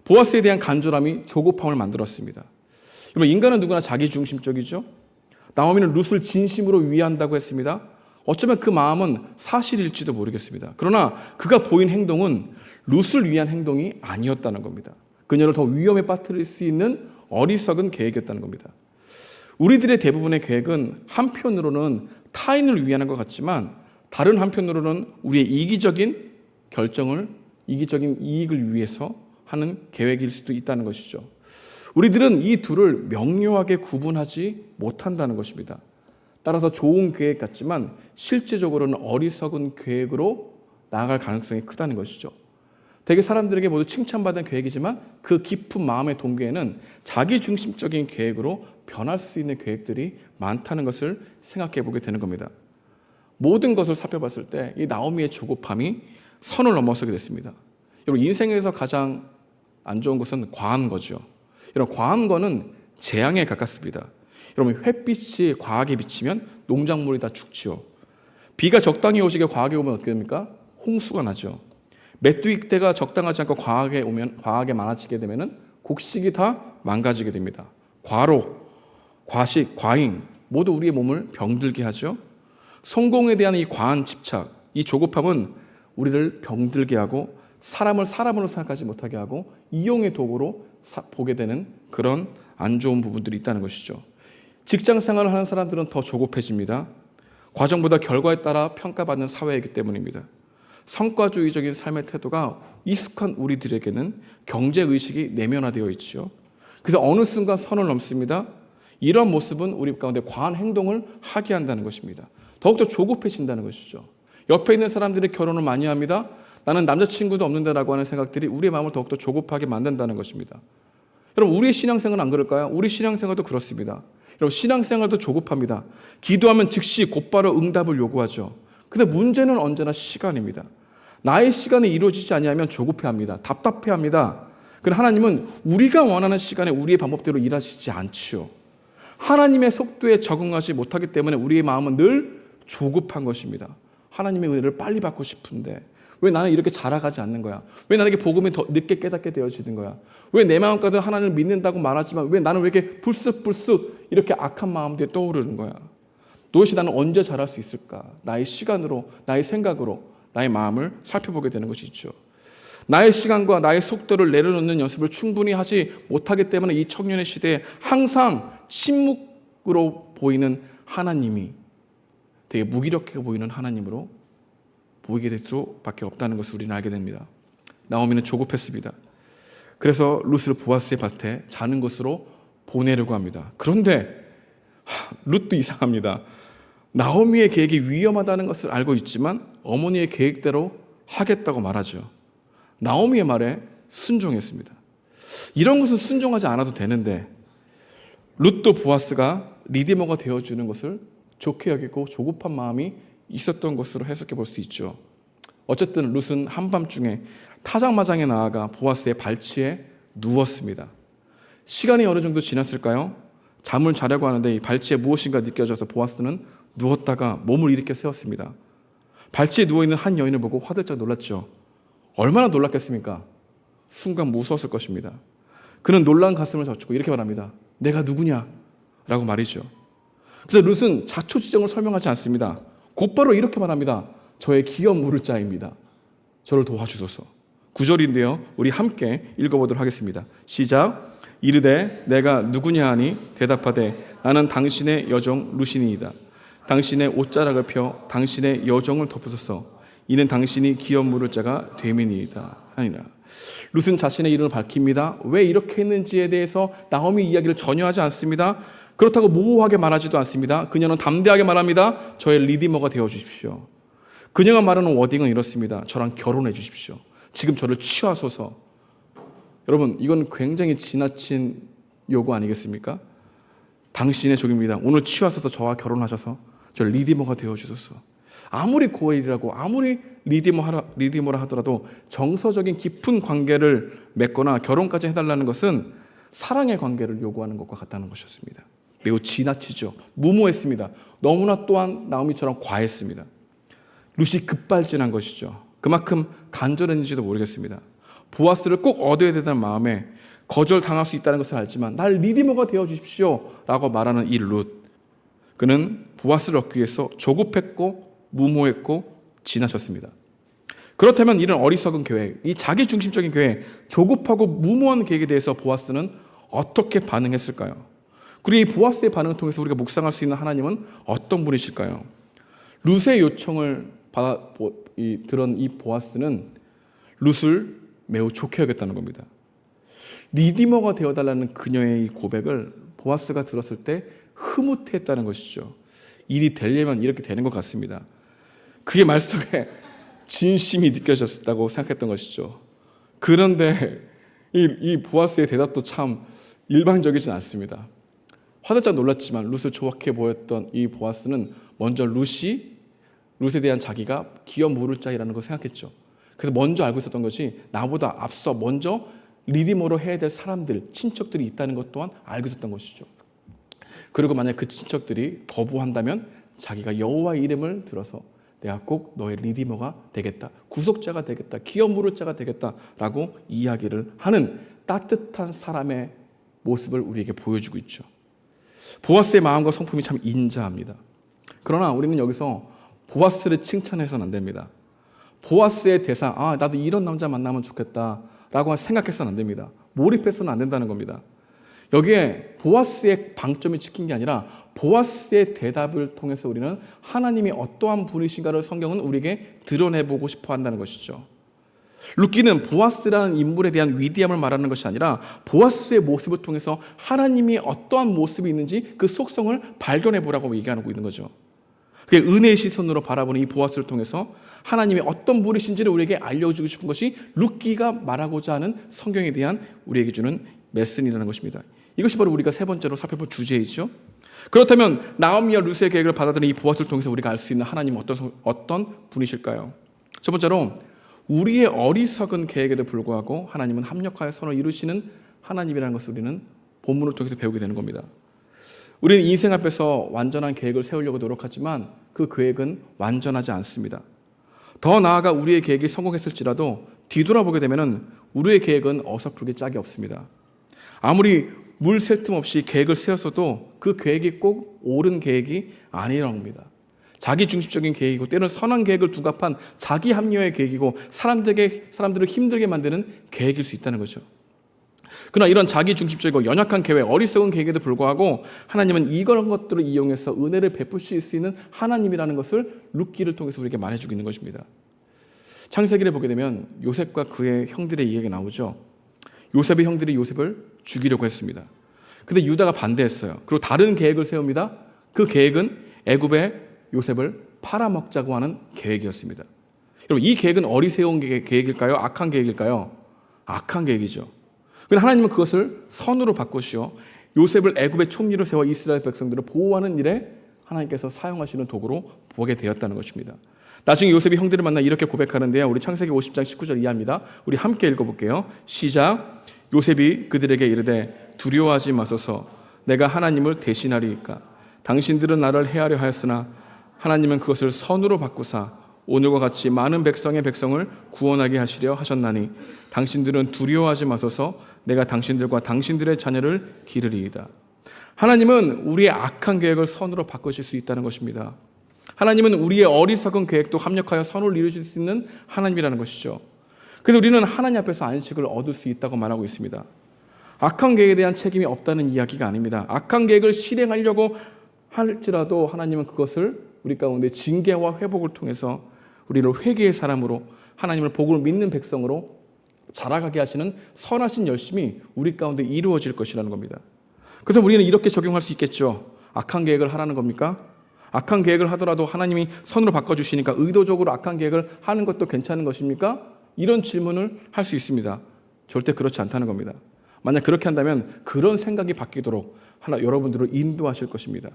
보아스에 대한 간절함이 조급함을 만들었습니다. 여러분, 인간은 누구나 자기중심적이죠. 나오미는 룻을 진심으로 위한다고 했습니다. 어쩌면 그 마음은 사실일지도 모르겠습니다. 그러나 그가 보인 행동은 룻을 위한 행동이 아니었다는 겁니다. 그녀를 더 위험에 빠뜨릴 수 있는 어리석은 계획이었다는 겁니다. 우리들의 대부분의 계획은 한편으로는 타인을 위하는 것 같지만 다른 한편으로는 우리의 이기적인 결정을, 이기적인 이익을 위해서 하는 계획일 수도 있다는 것이죠. 우리들은 이 둘을 명료하게 구분하지 못한다는 것입니다. 따라서 좋은 계획 같지만 실제적으로는 어리석은 계획으로 나아갈 가능성이 크다는 것이죠. 대개 사람들에게 모두 칭찬받은 계획이지만 그 깊은 마음의 동기에는 자기중심적인 계획으로 변할 수 있는 계획들이 많다는 것을 생각해 보게 되는 겁니다. 모든 것을 살펴봤을 때 이 나오미의 조급함이 선을 넘어서게 됐습니다. 여러분, 인생에서 가장 안 좋은 것은 과한 거죠. 여러분, 과한 거는 재앙에 가깝습니다. 여러분, 햇빛이 과하게 비치면 농작물이 다 죽지요. 비가 적당히 오시게 과하게 오면 어떻게 됩니까? 홍수가 나죠. 메뚜기떼가 적당하지 않고 과하게 많아지게 되면 곡식이 다 망가지게 됩니다. 과로, 과식, 과잉 모두 우리의 몸을 병들게 하죠. 성공에 대한 이 과한 집착, 이 조급함은 우리를 병들게 하고 사람을 사람으로 생각하지 못하게 하고 이용의 도구로 보게 되는 그런 안 좋은 부분들이 있다는 것이죠. 직장 생활을 하는 사람들은 더 조급해집니다. 과정보다 결과에 따라 평가받는 사회이기 때문입니다. 성과주의적인 삶의 태도가 익숙한 우리들에게는 경제의식이 내면화되어 있죠. 그래서 어느 순간 선을 넘습니다. 이런 모습은 우리 가운데 과한 행동을 하게 한다는 것입니다. 더욱더 조급해진다는 것이죠. 옆에 있는 사람들이 결혼을 많이 합니다. 나는 남자친구도 없는데라고 하는 생각들이 우리의 마음을 더욱더 조급하게 만든다는 것입니다. 여러분, 우리의 신앙생활은 안 그럴까요? 우리 신앙생활도 그렇습니다. 여러분, 신앙생활도 조급합니다. 기도하면 즉시 곧바로 응답을 요구하죠. 근데 문제는 언제나 시간입니다. 나의 시간이 이루어지지 아니하면 조급해합니다. 답답해합니다. 그러나 하나님은 우리가 원하는 시간에 우리의 방법대로 일하시지 않지요. 하나님의 속도에 적응하지 못하기 때문에 우리의 마음은 늘 조급한 것입니다. 하나님의 은혜를 빨리 받고 싶은데 왜 나는 이렇게 자라가지 않는 거야? 왜 나에게 복음이 더 늦게 깨닫게 되어지는 거야? 왜 내 마음까지 하나님을 믿는다고 말하지만 왜 나는 왜 이렇게 불쑥불쑥 이렇게 악한 마음들이 떠오르는 거야? 도대체 나는 언제 자랄 수 있을까? 나의 시간으로, 나의 생각으로 나의 마음을 살펴보게 되는 것이 있죠. 나의 시간과 나의 속도를 내려놓는 연습을 충분히 하지 못하기 때문에 이 청년의 시대에 항상 침묵으로 보이는 하나님이 되게 무기력해 보이는 하나님으로 보이게 될 수밖에 없다는 것을 우리는 알게 됩니다. 나오미는 조급했습니다. 그래서 룻을 보아스의 밭에 자는 곳으로 보내려고 합니다. 그런데 룻도 이상합니다. 나오미의 계획이 위험하다는 것을 알고 있지만 어머니의 계획대로 하겠다고 말하죠. 나오미의 말에 순종했습니다. 이런 것은 순종하지 않아도 되는데 룻도 보아스가 리디머가 되어주는 것을 좋게 여기고 조급한 마음이 있었던 것으로 해석해 볼 수 있죠. 어쨌든 룻은 한밤중에 타작마당에 나아가 보아스의 발치에 누웠습니다. 시간이 어느 정도 지났을까요? 잠을 자려고 하는데 이 발치에 무엇인가 느껴져서 보아스는 누웠다가 몸을 일으켜 세웠습니다. 발치에 누워있는 한 여인을 보고 화들짝 놀랐죠. 얼마나 놀랐겠습니까? 순간 무서웠을 것입니다. 그는 놀란 가슴을 젖히고 이렇게 말합니다. 내가 누구냐? 라고 말이죠. 그래서 룻은 자초지정을 설명하지 않습니다. 곧바로 이렇게 말합니다. 저의 기업 물을 자입니다. 저를 도와주소서. 9절인데요. 우리 함께 읽어보도록 하겠습니다. 시작. 이르되 내가 누구냐 하니 대답하되 나는 당신의 여종 루시니이다. 당신의 옷자락을 펴 당신의 여종을 덮으소서. 이는 당신이 기업 물을 자가 됨이니이다 하니라. 룻은 자신의 이름을 밝힙니다. 왜 이렇게 했는지에 대해서 나오미 이야기를 전혀 하지 않습니다. 그렇다고 모호하게 말하지도 않습니다. 그녀는 담대하게 말합니다. 저의 리디머가 되어주십시오. 그녀가 말하는 워딩은 이렇습니다. 저랑 결혼해 주십시오. 지금 저를 취하소서. 여러분, 이건 굉장히 지나친 요구 아니겠습니까? 당신의 종입니다. 오늘 취하셔서 저와 결혼하셔서 저 리디머가 되어주소서. 아무리 고엘이라고 아무리 리디머라 하더라도 정서적인 깊은 관계를 맺거나 결혼까지 해달라는 것은 사랑의 관계를 요구하는 것과 같다는 것이었습니다. 매우 지나치죠. 무모했습니다. 너무나 또한 나오미처럼 과했습니다. 룻이 급발진한 것이죠. 그만큼 간절했는지도 모르겠습니다. 보아스를 꼭 얻어야 된다는 마음에 거절당할 수 있다는 것을 알지만 날 리디머가 되어주십시오 라고 말하는 이 룻. 그는 보아스를 얻기 위해서 조급했고 무모했고 지나쳤습니다. 그렇다면 이런 어리석은 계획, 이 자기중심적인 계획, 조급하고 무모한 계획에 대해서 보아스는 어떻게 반응했을까요? 그리고 이 보아스의 반응을 통해서 우리가 묵상할 수 있는 하나님은 어떤 분이실까요? 룻의 요청을 들은 이 보아스는 룻을 매우 좋게 여겼다는 겁니다. 리디머가 되어달라는 그녀의 이 고백을 보아스가 들었을 때 흐뭇해했다는 것이죠. 일이 되려면 이렇게 되는 것 같습니다. 그의 말씀에 진심이 느껴졌다고 생각했던 것이죠. 그런데 이 보아스의 대답도 참 일반적이진 않습니다. 화들짝 놀랐지만 룻을 좋게 보였던 이 보아스는 먼저 룻에 대한 자기가 기업 물을 자이라는 걸 생각했죠. 그래서 먼저 알고 있었던 것이 나보다 앞서 먼저 리디머로 해야 될 사람들, 친척들이 있다는 것 또한 알고 있었던 것이죠. 그리고 만약 그 친척들이 거부한다면 자기가 여호와의 이름을 들어서 내가 꼭 너의 리디머가 되겠다, 구속자가 되겠다, 기업 물을 자가 되겠다라고 이야기를 하는 따뜻한 사람의 모습을 우리에게 보여주고 있죠. 보아스의 마음과 성품이 참 인자합니다. 그러나 우리는 여기서 보아스를 칭찬해서는 안 됩니다. 보아스의 대상, 나도 이런 남자 만나면 좋겠다라고 생각해서는 안 됩니다. 몰입해서는 안 된다는 겁니다. 여기에 보아스의 방점이 찍힌 게 아니라 보아스의 대답을 통해서 우리는 하나님이 어떠한 분이신가를 성경은 우리에게 드러내보고 싶어 한다는 것이죠. 룻기는 보아스라는 인물에 대한 위대함을 말하는 것이 아니라 보아스의 모습을 통해서 하나님이 어떠한 모습이 있는지 그 속성을 발견해보라고 얘기하고 있는 거죠. 그게 은혜의 시선으로 바라보는 이 보아스를 통해서 하나님이 어떤 분이신지를 우리에게 알려주고 싶은 것이 룻기가 말하고자 하는 성경에 대한 우리에게 주는 레슨이라는 것입니다. 이것이 바로 우리가 세 번째로 살펴볼 주제이죠. 그렇다면 나오미와 룻의 계획을 받아들인 이 보아스를 통해서 우리가 알 수 있는 하나님은 어떤 분이실까요? 첫 번째로 우리의 어리석은 계획에도 불구하고 하나님은 합력하여 선을 이루시는 하나님이라는 것을 우리는 본문을 통해서 배우게 되는 겁니다. 우리는 인생 앞에서 완전한 계획을 세우려고 노력하지만 그 계획은 완전하지 않습니다. 더 나아가 우리의 계획이 성공했을지라도 뒤돌아보게 되면 우리의 계획은 어설프게 짝이 없습니다. 아무리 물 셀 틈 없이 계획을 세웠어도 그 계획이 꼭 옳은 계획이 아니라고 합니다. 자기 중심적인 계획이고 때로는 선한 계획을 둔갑한 자기 합리화의 계획이고 사람들을 힘들게 만드는 계획일 수 있다는 거죠. 그러나 이런 자기 중심적이고 연약한 계획, 어리석은 계획에도 불구하고 하나님은 이런 것들을 이용해서 은혜를 베푸실 수 있는 하나님이라는 것을 룻기를 통해서 우리에게 말해주고 있는 것입니다. 창세기를 보게 되면 요셉과 그의 형들의 이야기가 나오죠. 요셉의 형들이 요셉을 죽이려고 했습니다. 근데 유다가 반대했어요. 그리고 다른 계획을 세웁니다. 그 계획은 애굽의 요셉을 팔아먹자고 하는 계획이었습니다. 여러분, 이 계획은 어리석은 계획일까요? 악한 계획일까요? 악한 계획이죠. 그런데 하나님은 그것을 선으로 바꾸시어 요셉을 애굽의 총리로 세워 이스라엘 백성들을 보호하는 일에 하나님께서 사용하시는 도구로 보게 되었다는 것입니다. 나중에 요셉이 형들을 만나 이렇게 고백하는데요. 우리 창세기 50장 19절 이해합니다. 우리 함께 읽어볼게요. 시작. 요셉이 그들에게 이르되 두려워하지 마소서. 내가 하나님을 대신하리이까. 당신들은 나를 해하려 하였으나 하나님은 그것을 선으로 바꾸사 오늘과 같이 많은 백성의 백성을 구원하게 하시려 하셨나니 당신들은 두려워하지 마소서. 내가 당신들과 당신들의 자녀를 기르리이다. 하나님은 우리의 악한 계획을 선으로 바꾸실 수 있다는 것입니다. 하나님은 우리의 어리석은 계획도 합력하여 선을 이루실 수 있는 하나님이라는 것이죠. 그래서 우리는 하나님 앞에서 안식을 얻을 수 있다고 말하고 있습니다. 악한 계획에 대한 책임이 없다는 이야기가 아닙니다. 악한 계획을 실행하려고 할지라도 하나님은 그것을 우리 가운데 징계와 회복을 통해서 우리를 회개의 사람으로, 하나님을 복을 믿는 백성으로 자라가게 하시는 선하신 열심이 우리 가운데 이루어질 것이라는 겁니다. 그래서 우리는 이렇게 적용할 수 있겠죠. 악한 계획을 하라는 겁니까? 악한 계획을 하더라도 하나님이 선으로 바꿔주시니까 의도적으로 악한 계획을 하는 것도 괜찮은 것입니까? 이런 질문을 할 수 있습니다. 절대 그렇지 않다는 겁니다. 만약 그렇게 한다면 그런 생각이 바뀌도록 여러분들을 인도하실 것입니다.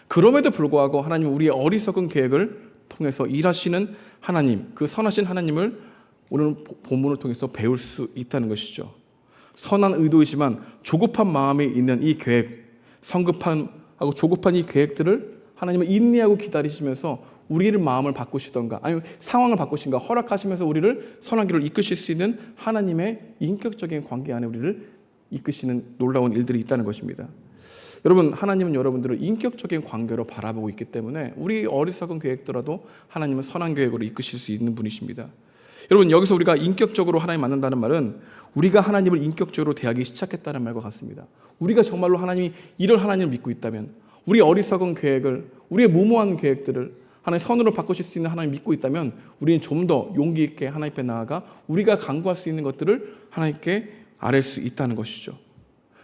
그럼에도 불구하고 하나님은 우리의 어리석은 계획을 통해서 일하시는 하나님, 그 선하신 하나님을 오늘 본문을 통해서 배울 수 있다는 것이죠. 선한 의도이지만 조급한 마음이 있는 이 계획, 성급하고 조급한 이 계획들을 하나님은 인내하고 기다리시면서 우리를 마음을 바꾸시던가 아니면 상황을 바꾸신가 허락하시면서 우리를 선한 길로 이끄실 수 있는 하나님의 인격적인 관계 안에 우리를 이끄시는 놀라운 일들이 있다는 것입니다. 여러분, 하나님은 여러분들을 인격적인 관계로 바라보고 있기 때문에 우리 어리석은 계획더라도 하나님은 선한 계획으로 이끄실 수 있는 분이십니다. 여러분, 여기서 우리가 인격적으로 하나님 만난다는 말은 우리가 하나님을 인격적으로 대하기 시작했다는 말과 같습니다. 우리가 정말로 하나님이 이런 하나님을 믿고 있다면 우리 어리석은 계획을, 우리의 무모한 계획들을 하나님 선으로 바꾸실 수 있는 하나님 믿고 있다면 우리는 좀 더 용기 있게 하나님 앞에 나아가 우리가 간구할 수 있는 것들을 하나님께 아뢰 수 있다는 것이죠.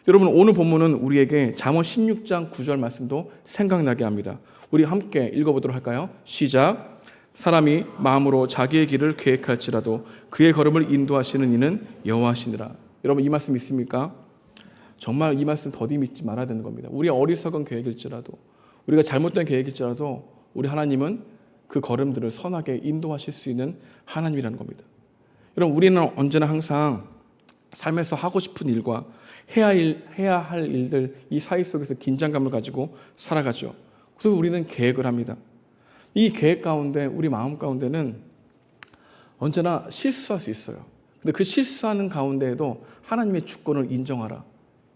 여러분, 오늘 본문은 우리에게 잠언 16장 9절 말씀도 생각나게 합니다. 우리 함께 읽어보도록 할까요? 시작. 사람이 마음으로 자기의 길을 계획할지라도 그의 걸음을 인도하시는 이는 여호와시니라. 여러분, 이 말씀 믿습니까? 정말 이 말씀 더디 믿지 말아야 되는 겁니다. 우리 어리석은 계획일지라도, 우리가 잘못된 계획일지라도 우리 하나님은 그 걸음들을 선하게 인도하실 수 있는 하나님이라는 겁니다. 여러분, 우리는 언제나 항상 삶에서 하고 싶은 일과 해야 할 일들, 이 사이 속에서 긴장감을 가지고 살아가죠. 그래서 우리는 계획을 합니다. 이 계획 가운데, 우리 마음 가운데는 언제나 실수할 수 있어요. 근데 그 실수하는 가운데에도 하나님의 주권을 인정하라.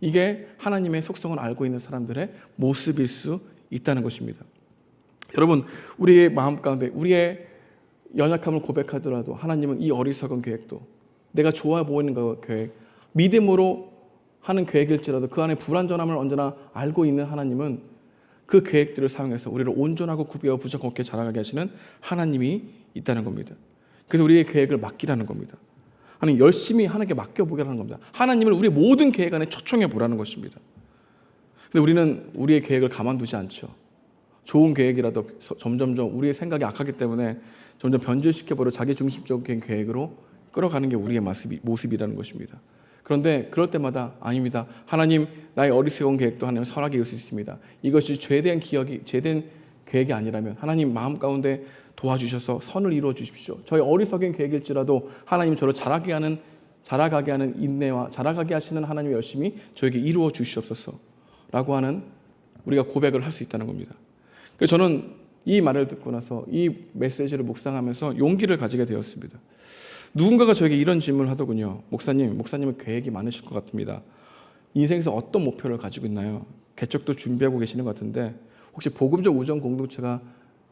이게 하나님의 속성을 알고 있는 사람들의 모습일 수 있다는 것입니다. 여러분, 우리의 마음 가운데 우리의 연약함을 고백하더라도 하나님은 이 어리석은 계획도, 내가 좋아 보이는 그 계획, 믿음으로 하는 계획일지라도 그 안에 불완전함을 언제나 알고 있는 하나님은 그 계획들을 사용해서 우리를 온전하고 구비하고 부족 없게 자라가게 하시는 하나님이 있다는 겁니다. 그래서 우리의 계획을 맡기라는 겁니다. 아니, 열심히 하나님께 맡겨보게라는 겁니다. 하나님을 우리의 모든 계획 안에 초청해 보라는 것입니다. 근데 우리는 우리의 계획을 가만두지 않죠. 좋은 계획이라도 점점점 우리의 생각이 악하기 때문에 점점 변질시켜버려 자기 중심적인 계획으로 끌어가는 게 우리의 모습이라는 것입니다. 그런데 그럴 때마다 아닙니다. 하나님, 나의 어리석은 계획도 하나님 선하게 이룰 수 있습니다. 이것이 죄된 계획이 아니라면 하나님 마음 가운데 도와주셔서 선을 이루어 주십시오. 저의 어리석은 계획일지라도 하나님 저를 자라가게 하는 인내와 자라가게 하시는 하나님의 열심히 저에게 이루어 주시옵소서라고 하는 우리가 고백을 할 수 있다는 겁니다. 그래서 저는 이 말을 듣고 나서 이 메시지를 묵상하면서 용기를 가지게 되었습니다. 누군가가 저에게 이런 질문을 하더군요. 목사님은 계획이 많으실 것 같습니다. 인생에서 어떤 목표를 가지고 있나요? 개척도 준비하고 계시는 것 같은데 혹시 복음적 우정 공동체가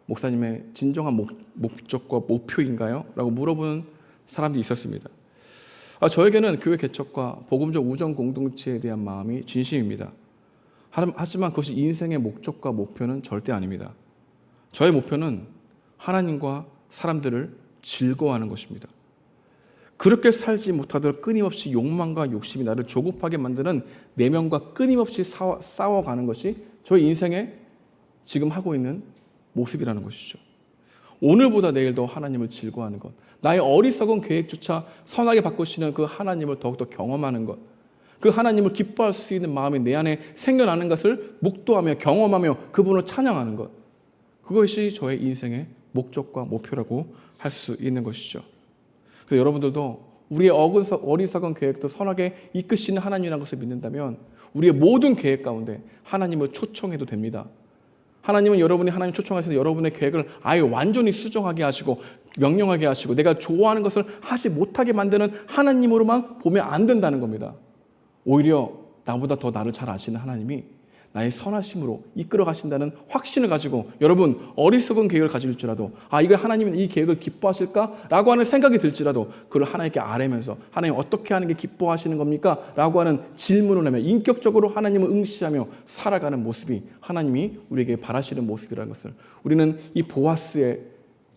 목사님의 진정한 목적과 목표인가요? 라고 물어보는 사람들이 있었습니다. 저에게는 교회 개척과 복음적 우정 공동체에 대한 마음이 진심입니다. 하지만 그것이 인생의 목적과 목표는 절대 아닙니다. 저의 목표는 하나님과 사람들을 즐거워하는 것입니다. 그렇게 살지 못하도록 끊임없이 욕망과 욕심이 나를 조급하게 만드는 내면과 끊임없이 싸워가는 것이 저의 인생에 지금 하고 있는 모습이라는 것이죠. 오늘보다 내일 더 하나님을 즐거워하는 것, 나의 어리석은 계획조차 선하게 바꾸시는 그 하나님을 더욱더 경험하는 것, 그 하나님을 기뻐할 수 있는 마음이 내 안에 생겨나는 것을 묵도하며 경험하며 그분을 찬양하는 것, 그것이 저의 인생의 목적과 목표라고 할 수 있는 것이죠. 그래서 여러분들도 우리의 어리석은 계획도 선하게 이끄시는 하나님이라는 것을 믿는다면 우리의 모든 계획 가운데 하나님을 초청해도 됩니다. 하나님은 여러분이 하나님 초청하셔서 여러분의 계획을 아예 완전히 수정하게 하시고 명령하게 하시고 내가 좋아하는 것을 하지 못하게 만드는 하나님으로만 보면 안 된다는 겁니다. 오히려 나보다 더 나를 잘 아시는 하나님이 나의 선하심으로 이끌어 가신다는 확신을 가지고 여러분 어리석은 계획을 가질지라도 이거 하나님은 이 계획을 기뻐하실까라고 하는 생각이 들지라도 그걸 하나님께 아뢰면서 하나님 어떻게 하는 게 기뻐하시는 겁니까? 라고 하는 질문을 하며 인격적으로 하나님을 응시하며 살아가는 모습이 하나님이 우리에게 바라시는 모습이라는 것을 우리는 이 보아스의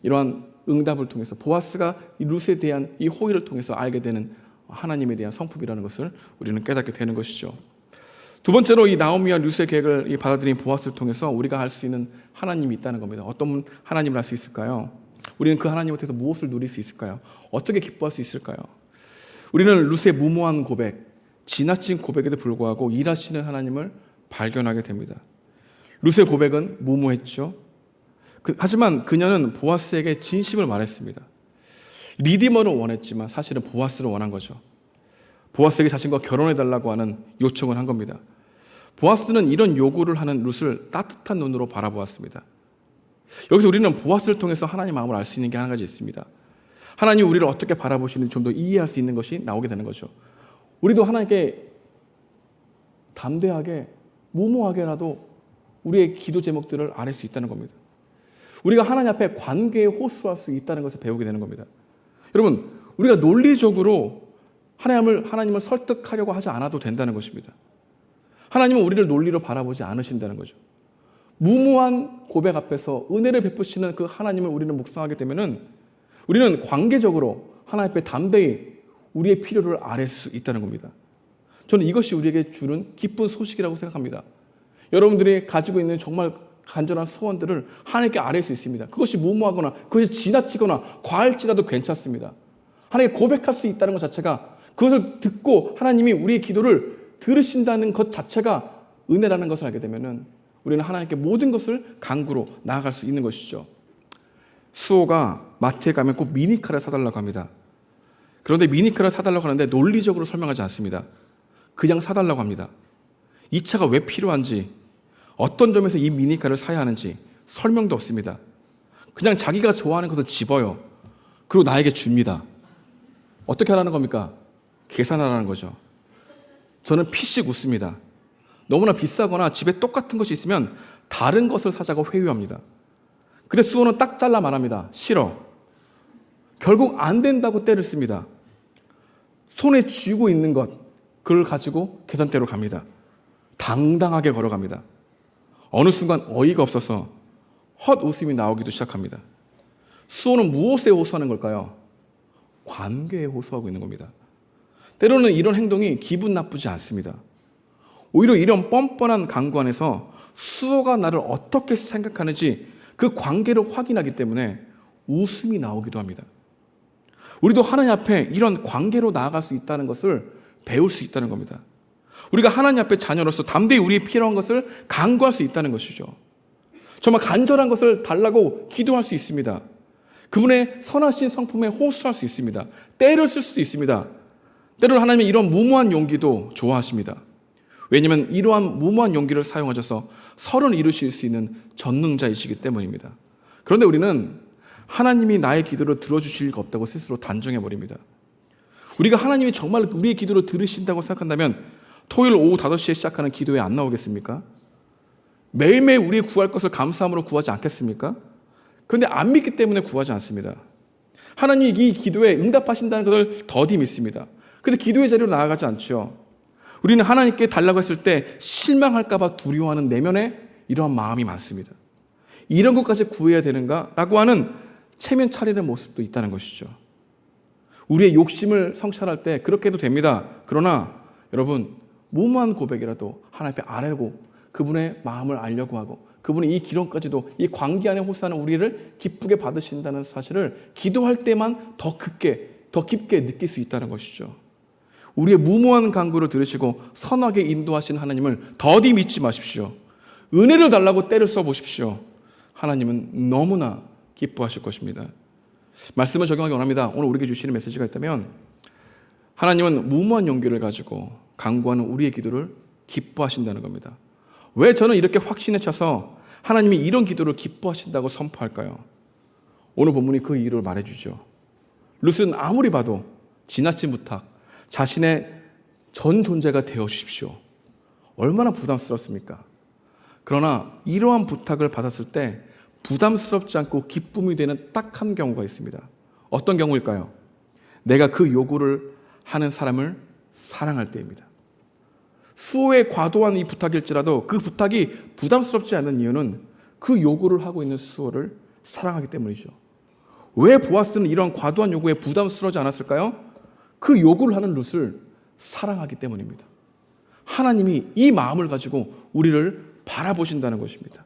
이러한 응답을 통해서 보아스가 이 룻에 대한 이 호의를 통해서 알게 되는 하나님에 대한 성품이라는 것을 우리는 깨닫게 되는 것이죠. 두 번째로 이 나오미와 룻의 계획을 받아들인 보아스를 통해서 우리가 할 수 있는 하나님이 있다는 겁니다. 어떤 하나님을 알 수 있을까요? 우리는 그 하나님을 통해서 무엇을 누릴 수 있을까요? 어떻게 기뻐할 수 있을까요? 우리는 룻의 무모한 고백, 지나친 고백에도 불구하고 일하시는 하나님을 발견하게 됩니다. 룻의 고백은 무모했죠. 하지만 그녀는 보아스에게 진심을 말했습니다. 리디머를 원했지만 사실은 보아스를 원한 거죠. 보아스에게 자신과 결혼해달라고 하는 요청을 한 겁니다. 보아스는 이런 요구를 하는 룻을 따뜻한 눈으로 바라보았습니다. 여기서 우리는 보아스를 통해서 하나님 마음을 알 수 있는 게 한 가지 있습니다. 하나님 우리를 어떻게 바라보시는지 좀 더 이해할 수 있는 것이 나오게 되는 거죠. 우리도 하나님께 담대하게 무모하게라도 우리의 기도 제목들을 아뢰 수 있다는 겁니다. 우리가 하나님 앞에 관계에 호소할 수 있다는 것을 배우게 되는 겁니다. 여러분 우리가 논리적으로 하나님을 설득하려고 하지 않아도 된다는 것입니다. 하나님은 우리를 논리로 바라보지 않으신다는 거죠. 무모한 고백 앞에서 은혜를 베푸시는 그 하나님을 우리는 묵상하게 되면은 우리는 관계적으로 하나님 앞에 담대히 우리의 필요를 아뢰 수 있다는 겁니다. 저는 이것이 우리에게 주는 기쁜 소식이라고 생각합니다. 여러분들이 가지고 있는 정말 간절한 소원들을 하나님께 아뢰 수 있습니다. 그것이 무모하거나 그것이 지나치거나 과할지라도 괜찮습니다. 하나님께 고백할 수 있다는 것 자체가 그것을 듣고 하나님이 우리의 기도를 들으신다는 것 자체가 은혜라는 것을 알게 되면은 우리는 하나님께 모든 것을 간구로 나아갈 수 있는 것이죠. 수호가 마트에 가면 꼭 미니카를 사달라고 합니다. 그런데 미니카를 사달라고 하는데 논리적으로 설명하지 않습니다. 그냥 사달라고 합니다. 이 차가 왜 필요한지 어떤 점에서 이 미니카를 사야 하는지 설명도 없습니다. 그냥 자기가 좋아하는 것을 집어요. 그리고 나에게 줍니다. 어떻게 하라는 겁니까? 계산하라는 거죠. 저는 피식 웃습니다. 너무나 비싸거나 집에 똑같은 것이 있으면 다른 것을 사자고 회유합니다. 근데 수호는 딱 잘라 말합니다. 싫어. 결국 안 된다고 때를 씁니다. 손에 쥐고 있는 것, 그걸 가지고 계산대로 갑니다. 당당하게 걸어갑니다. 어느 순간 어이가 없어서 헛웃음이 나오기도 시작합니다. 수호는 무엇에 호소하는 걸까요? 관계에 호소하고 있는 겁니다. 때로는 이런 행동이 기분 나쁘지 않습니다. 오히려 이런 뻔뻔한 간구 안에서 수호가 나를 어떻게 생각하는지 그 관계를 확인하기 때문에 웃음이 나오기도 합니다. 우리도 하나님 앞에 이런 관계로 나아갈 수 있다는 것을 배울 수 있다는 겁니다. 우리가 하나님 앞에 자녀로서 담대히 우리의 필요한 것을 간구할 수 있다는 것이죠. 정말 간절한 것을 달라고 기도할 수 있습니다. 그분의 선하신 성품에 호소할 수 있습니다. 때를 쓸 수도 있습니다. 때로는 하나님은 이런 무모한 용기도 좋아하십니다. 왜냐하면 이러한 무모한 용기를 사용하셔서 선을 이루실 수 있는 전능자이시기 때문입니다. 그런데 우리는 하나님이 나의 기도를 들어주실 리가 없다고 스스로 단정해버립니다. 우리가 하나님이 정말 우리의 기도를 들으신다고 생각한다면 토요일 오후 5시에 시작하는 기도에 안 나오겠습니까? 매일매일 우리의 구할 것을 감사함으로 구하지 않겠습니까? 그런데 안 믿기 때문에 구하지 않습니다. 하나님이 이 기도에 응답하신다는 것을 더디 믿습니다. 그런데 기도의 자리로 나아가지 않죠. 우리는 하나님께 달라고 했을 때 실망할까 봐 두려워하는 내면에 이러한 마음이 많습니다. 이런 것까지 구해야 되는가라고 하는 체면 차리는 모습도 있다는 것이죠. 우리의 욕심을 성찰할 때 그렇게 해도 됩니다. 그러나 여러분 무모한 고백이라도 하나님 앞에 아뢰고 그분의 마음을 알려고 하고 그분이 이 기록까지도 이 관계 안에 호소하는 우리를 기쁘게 받으신다는 사실을 기도할 때만 더 깊게 느낄 수 있다는 것이죠. 우리의 무모한 간구를 들으시고 선하게 인도하신 하나님을 더디 믿지 마십시오. 은혜를 달라고 때를 써보십시오. 하나님은 너무나 기뻐하실 것입니다. 말씀을 적용하기 원합니다. 오늘 우리에게 주시는 메시지가 있다면 하나님은 무모한 용기를 가지고 간구하는 우리의 기도를 기뻐하신다는 겁니다. 왜 저는 이렇게 확신에 차서 하나님이 이런 기도를 기뻐하신다고 선포할까요? 오늘 본문이 그 이유를 말해주죠. 룻은 아무리 봐도 지나친 부탁, 자신의 전 존재가 되어 주십시오. 얼마나 부담스럽습니까? 그러나 이러한 부탁을 받았을 때 부담스럽지 않고 기쁨이 되는 딱 한 경우가 있습니다. 어떤 경우일까요? 내가 그 요구를 하는 사람을 사랑할 때입니다. 수호의 과도한 이 부탁일지라도 그 부탁이 부담스럽지 않은 이유는 그 요구를 하고 있는 수호를 사랑하기 때문이죠. 왜 보아스는 이런 과도한 요구에 부담스러워하지 않았을까요? 그 요구를 하는 룻을 사랑하기 때문입니다. 하나님이 이 마음을 가지고 우리를 바라보신다는 것입니다.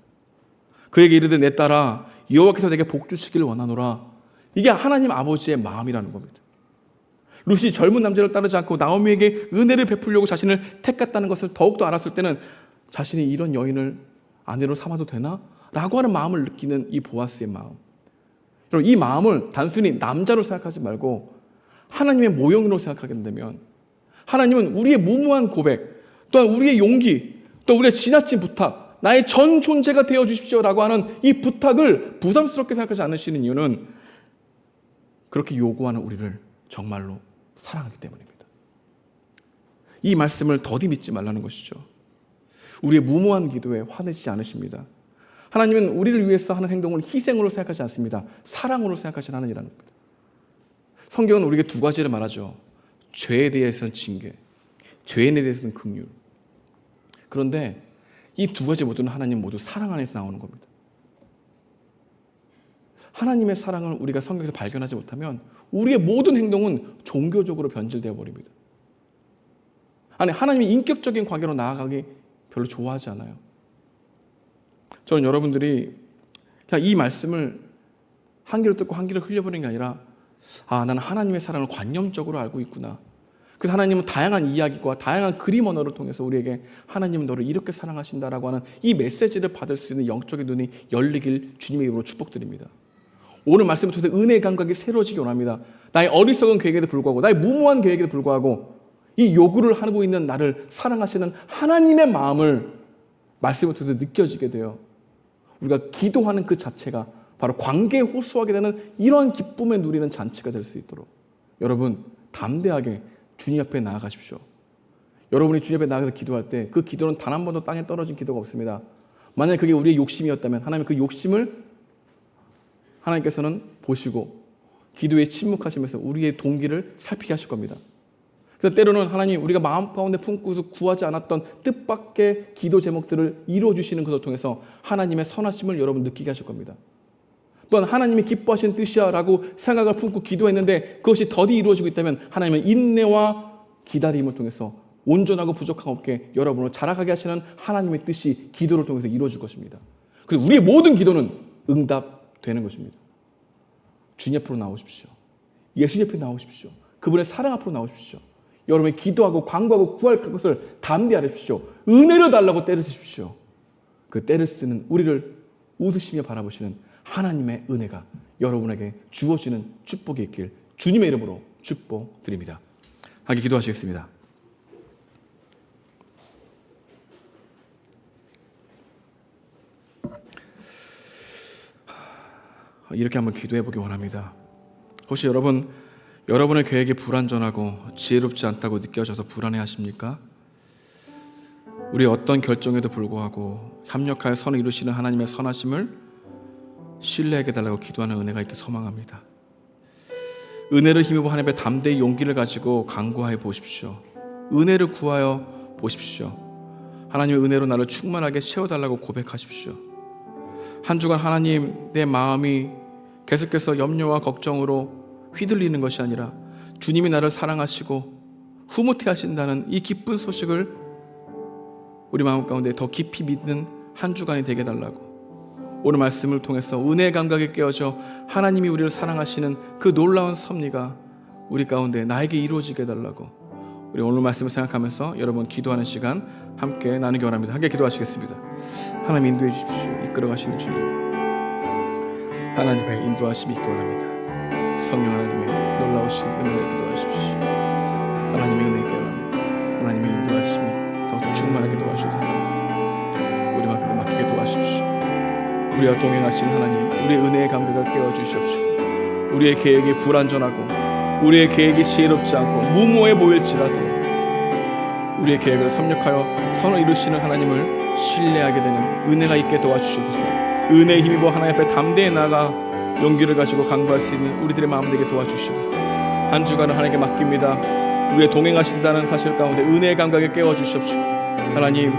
그에게 이르되 내 딸아 여호와께서 내게 복 주시기를 원하노라. 이게 하나님 아버지의 마음이라는 겁니다. 룻이 젊은 남자를 따르지 않고 나오미에게 은혜를 베풀려고 자신을 택했다는 것을 더욱더 알았을 때는 자신이 이런 여인을 아내로 삼아도 되나? 라고 하는 마음을 느끼는 이 보아스의 마음. 여러분, 이 마음을 단순히 남자로 생각하지 말고 하나님의 모형으로 생각하게 된다면 하나님은 우리의 무모한 고백, 또한 우리의 용기, 또 우리의 지나친 부탁, 나의 전 존재가 되어 주십시오라고 하는 이 부탁을 부담스럽게 생각하지 않으시는 이유는 그렇게 요구하는 우리를 정말로 사랑하기 때문입니다. 이 말씀을 더디 믿지 말라는 것이죠. 우리의 무모한 기도에 화내지 않으십니다. 하나님은 우리를 위해서 하는 행동을 희생으로 생각하지 않습니다. 사랑으로 생각하시는 하나님이라는 겁니다. 성경은 우리에게 두 가지를 말하죠. 죄에 대해서는 징계, 죄에 대해서는 긍휼. 그런데 이 두 가지 모두는 하나님 모두 사랑 안에서 나오는 겁니다. 하나님의 사랑을 우리가 성경에서 발견하지 못하면 우리의 모든 행동은 종교적으로 변질되어 버립니다. 아니, 하나님이 인격적인 관계로 나아가기 별로 좋아하지 않아요. 저는 여러분들이 그냥 이 말씀을 한 귀로 듣고 한 귀로 흘려버리는 게 아니라 나는 하나님의 사랑을 관념적으로 알고 있구나. 그래서 하나님은 다양한 이야기와 다양한 그림 언어를 통해서 우리에게 하나님은 너를 이렇게 사랑하신다라고 하는 이 메시지를 받을 수 있는 영적인 눈이 열리길 주님의 이름으로 축복드립니다. 오늘 말씀을 통해서 은혜의 감각이 새로워지기 원합니다. 나의 어리석은 계획에도 불구하고 나의 무모한 계획에도 불구하고 이 요구를 하고 있는 나를 사랑하시는 하나님의 마음을 말씀을 통해서 느껴지게 돼요. 우리가 기도하는 그 자체가 바로 관계에 호소하게 되는 이러한 기쁨에 누리는 잔치가 될 수 있도록 여러분 담대하게 주님 앞에 나아가십시오. 여러분이 주님 앞에 나아가서 기도할 때 그 기도는 단 한 번도 땅에 떨어진 기도가 없습니다. 만약에 그게 우리의 욕심이었다면 하나님 그 욕심을 하나님께서는 보시고 기도에 침묵하시면서 우리의 동기를 살피게 하실 겁니다. 그래서 때로는 하나님 우리가 마음 가운데 품고서 구하지 않았던 뜻밖의 기도 제목들을 이루어주시는 것을 통해서 하나님의 선하심을 여러분 느끼게 하실 겁니다. 또한 하나님이 기뻐하시는 뜻이야 라고 생각을 품고 기도했는데 그것이 더디 이루어지고 있다면 하나님은 인내와 기다림을 통해서 온전하고 부족함 없게 여러분을 자라가게 하시는 하나님의 뜻이 기도를 통해서 이루어질 것입니다. 그래서 우리의 모든 기도는 응답되는 것입니다. 주님 앞으로 나오십시오. 예수님 앞에 나오십시오. 그분의 사랑 앞으로 나오십시오. 여러분이 기도하고 간구하고 구할 것을 담대하십시오. 은혜를 달라고 때를 쓰십시오. 그 때를 쓰는 우리를 웃으시며 바라보시는 하나님의 은혜가 여러분에게 주어지는 축복이 있길 주님의 이름으로 축복드립니다. 함께 기도하시겠습니다. 이렇게 한번 기도해 보기 원합니다. 혹시 여러분의 계획이 불완전하고 지혜롭지 않다고 느껴져서 불안해하십니까? 우리 어떤 결정에도 불구하고 협력하여 선을 이루시는 하나님의 선하심을 신뢰하게 달라고 기도하는 은혜가 있길 소망합니다. 은혜를 힘입어 하나님 앞에 담대히 용기를 가지고 간구하여 보십시오. 은혜를 구하여 보십시오. 하나님의 은혜로 나를 충만하게 채워달라고 고백하십시오. 한 주간 하나님 내 마음이 계속해서 염려와 걱정으로 휘둘리는 것이 아니라 주님이 나를 사랑하시고 흐뭇해하신다는 이 기쁜 소식을 우리 마음 가운데 더 깊이 믿는 한 주간이 되게 달라고 오늘 말씀을 통해서 은혜의 감각에 깨어져 하나님이 우리를 사랑하시는 그 놀라운 섭리가 우리 가운데 나에게 이루어지게 해달라고 우리 오늘 말씀을 생각하면서 여러분 기도하는 시간 함께 나누기 원합니다. 함께 기도하시겠습니다. 하나님 인도해 주십시오. 이끌어 가시는 주님, 하나님의 인도하심이 있기 원합니다. 성령 하나님의 놀라우신 은혜를 기도하십시오. 하나님의 은혜에 원합니다. 하나님의 인도하심이 더욱더 충만하게 도와주셔서 우리만큼 맡기게 도와주십시오. 우리와 동행하신 하나님, 우리의 은혜의 감각을 깨워주시옵시고 우리의 계획이 불완전하고 우리의 계획이 지혜롭지 않고 무모해 보일지라도 우리의 계획을 섭렵하여 선을 이루시는 하나님을 신뢰하게 되는 은혜가 있게 도와주시옵소서. 은혜에 힘입어 하나님 앞에 담대히 나아가 용기를 가지고 간구할 수 있는 우리들의 마음 되게 도와주시옵소서. 한 주간은 하나님께 맡깁니다. 우리의 동행하신다는 사실 가운데 은혜의 감각에 깨워주시옵시고, 하나님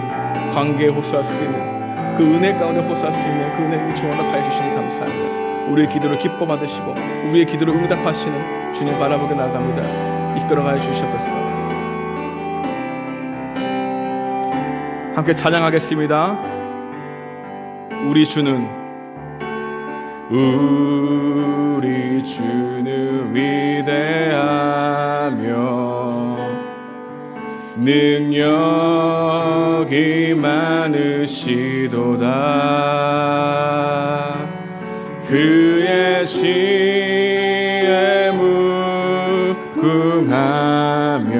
관계에 호소할 수 있는 그 은혜 가운데 호소할 수 있는 그 은혜를 주원하여 주시니 감사합니다. 우리의 기도를 기뻐 받으시고 우리의 기도를 응답하시는 주님 바라보게 나아갑니다. 이끌어가여 주시옵소서. 함께 찬양하겠습니다. 우리 주는 위대하며 능력이 많으시도다. 그의 지혜에 무궁하며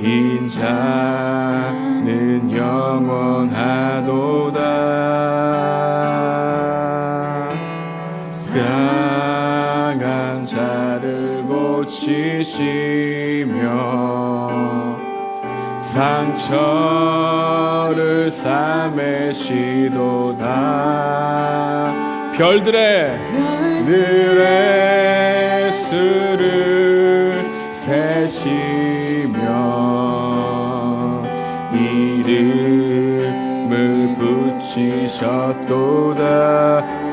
인자는 영원하도다. 상한 자를 고치시며 상처를 싸매시도다. 별들의 수를 세시며 이름을 붙이셨도다.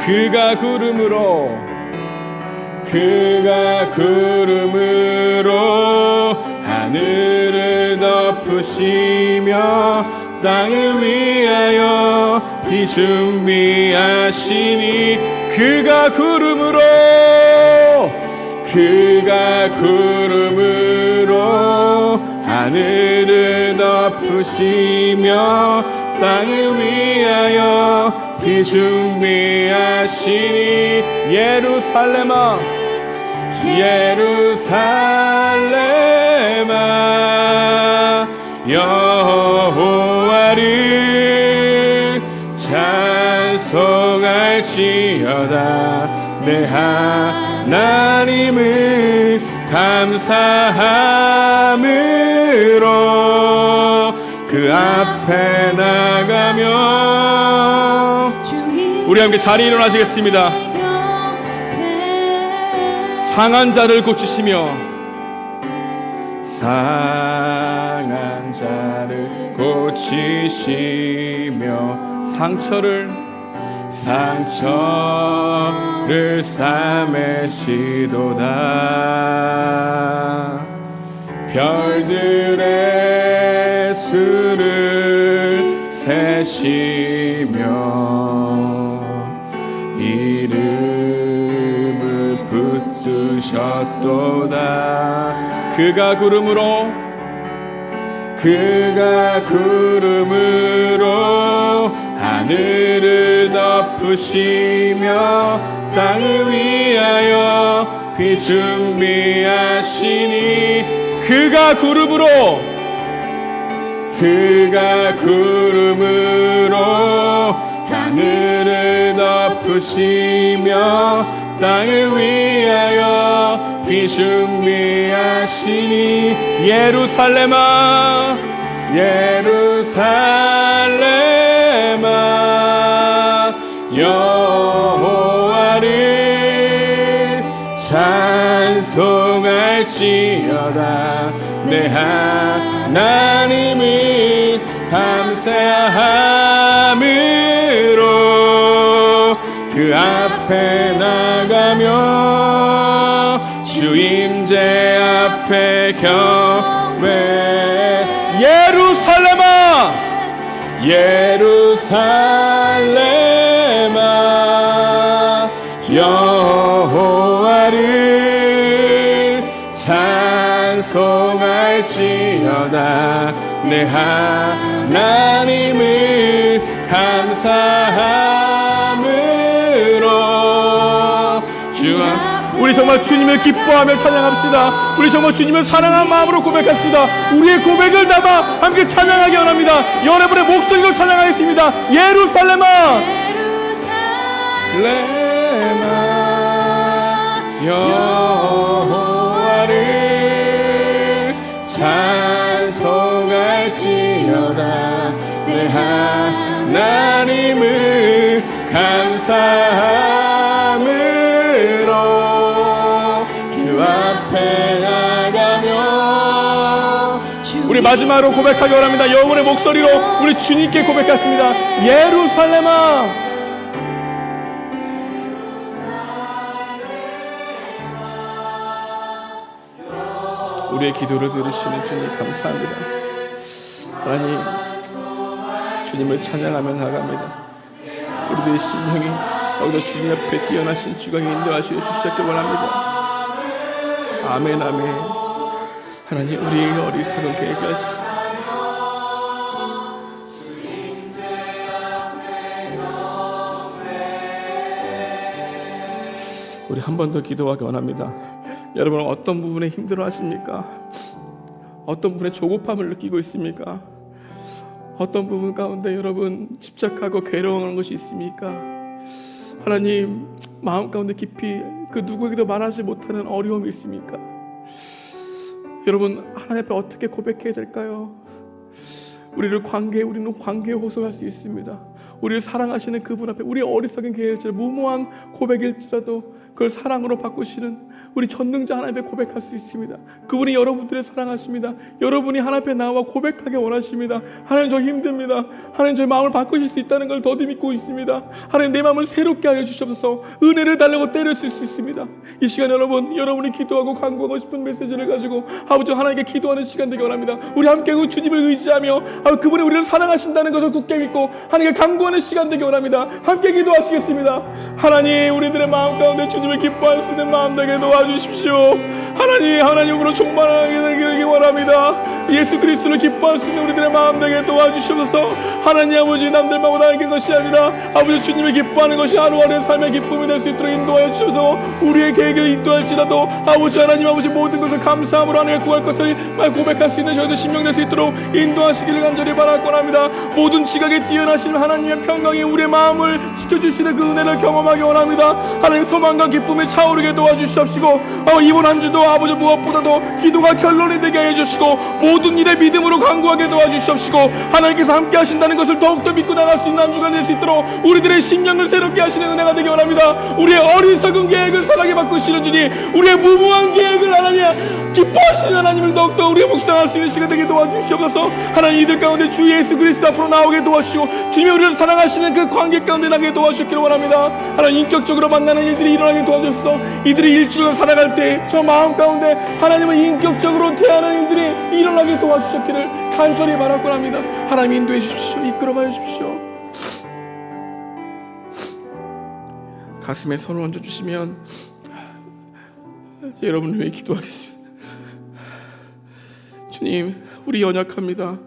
그가 구름으로 하늘을 덮으시며 땅을 위하여 비 준비하시니 그가 구름으로 하늘을 덮으시며 땅을 위하여 비 준비하시니 예루살렘아 여호와를 찬송할지어다. 내 하나님을 감사함으로 그 앞에 나가며. 우리 함께 자리에 일어나시겠습니다. 상한 자를 고치시며 상한 자를 고치시며 상처를 싸매시도다. 별들의 수를 세시며 이름을 붙으셨도다. 그가 구름으로 하늘을 덮으시며 땅을 위하여 비 준비하시니 그가 구름으로 하늘을 덮으시며 땅을 위하여 비 준비하시니 예루살렘아 여호와를 찬송할지어다. 내 하나님을 감사함으로 그 앞에 나가며 주 임재 앞에 경배. 예루살렘아 여호와를 찬송할지어다. 내 하나님을 감사함으로. 우리 정말 주님을 기뻐하며 찬양합시다. 우리 정말 주님을 사랑한 마음으로 고백합시다. 우리의 고백을 담아 함께 찬양하기 원합니다. 여러분의 목소리로 찬양하겠습니다. 예루살렘아 여호와를 찬송할지어다. 하나님을 감사함으로 주 앞에 나가며 우리 마지막으로 고백하기 원합니다. 여러분의 목소리로 우리 주님께 고백했습니다. 예루살렘아, 우리의 기도를 들으시는 주님 감사합니다. 하나님, 주님을 찬양하며 나갑니다. 우리들의 심령이 여기서 주님 앞에 뛰어나신 주가 인도하시어 주시길 원합니다. 아멘, 아멘. 하나님, 우리의 어리석은 계획하지 우리 한 번 더 기도하기 원합니다. 여러분, 어떤 부분에 힘들어 하십니까? 어떤 부분에 조급함을 느끼고 있습니까? 어떤 부분 가운데 여러분 집착하고 괴로워하는 것이 있습니까? 하나님, 마음 가운데 깊이 그 누구에게도 말하지 못하는 어려움이 있습니까? 여러분, 하나님 앞에 어떻게 고백해야 될까요? 우리는 관계에 호소할 수 있습니다. 우리를 사랑하시는 그분 앞에 우리의 어리석은 계획일지라도 무모한 고백일지라도 그걸 사랑으로 바꾸시는 우리 전능자 하나님 앞에 고백할 수 있습니다. 그분이 여러분들을 사랑하십니다. 여러분이 하나님 앞에 나와 고백하기 원하십니다. 하나님, 저 힘듭니다. 하나님, 저의 마음을 바꾸실 수 있다는 걸 더디 믿고 있습니다. 하나님, 내 마음을 새롭게 하여 주셔서 은혜를 달라고 때릴 수 있습니다. 이 시간 여러분이 기도하고 간구하고 싶은 메시지를 가지고 아버지 하나님께 기도하는 시간 되기 원합니다. 우리 함께 그 주님을 의지하며 그분이 우리를 사랑하신다는 것을 굳게 믿고 하나님께 간구하는 시간 되기 원합니다. 함께 기도하시겠습니다. 하나님, 우리들의 마음 가운데 주님을 기뻐할 수 있는 마음 되게 도와주십시오. 하나님으로 충만하게 되기 원합니다. 예수 그리스도를 기뻐할 수 있는 우리들의 마음 되게 도와주셔서 하나님 아버지, 남들만 원하는 것이 아니라 아버지 주님을 기뻐하는 것이 하루하루의 삶의 기쁨이 될 수 있도록 인도하여 주셔서 우리의 계획을 인도할지라도 아버지 하나님 아버지 모든 것을 감사함으로 하나님을 구할 것을 고백할 수 있는 저희들 신명 될 수 있도록 인도하시기를 간절히 바라곤 합니다. 모든 지각에 뛰어나신 하나님의 평강이 우리의 마음을 지켜주시는 그 은혜를 경험하기 원합니다. 하나님, 소망과 기쁨이 차오르게 도와주시옵시고 이번 한 주도 아버지 무엇보다도 기도가 결론이 되게 해주시고 모든 일에 믿음으로 간구하게 도와주시옵시고 하나님께서 함께 하신다는 것을 더욱더 믿고 나갈 수 있는 한 주간 될 수 있도록 우리들의 심령을 새롭게 하시는 은혜가 되기 원합니다. 우리의 어리석은 계획을 선하게 바꾸시는 주님, 우리의 무모한 계획을 하나님 기뻐하시는 하나님을 더욱더 우리의 묵상할 수 있는 시간 되게 도와주시옵소서. 하나님, 이들 가운데 주 예수 그리스도 앞으로 나오게 도와주시고 주님이 우리를 사랑하시는 그 관계 가운데 나게 도와주시기를 원합니다. 하나님, 인격적으로 만나는 일들이 일어나게 도와주셔서 이들이 일주일을 살아갈 때 저 마음 가운데 하나님을 인격적으로 대하는 일들이 일어나게 도와주셨기를 간절히 바라곤 합니다. 하나님, 인도해 주십시오. 이끌어가여 주십시오. 가슴에 손을 얹어주시면 여러분을 위해 기도하겠습니다. 주님, 우리 연약합니다.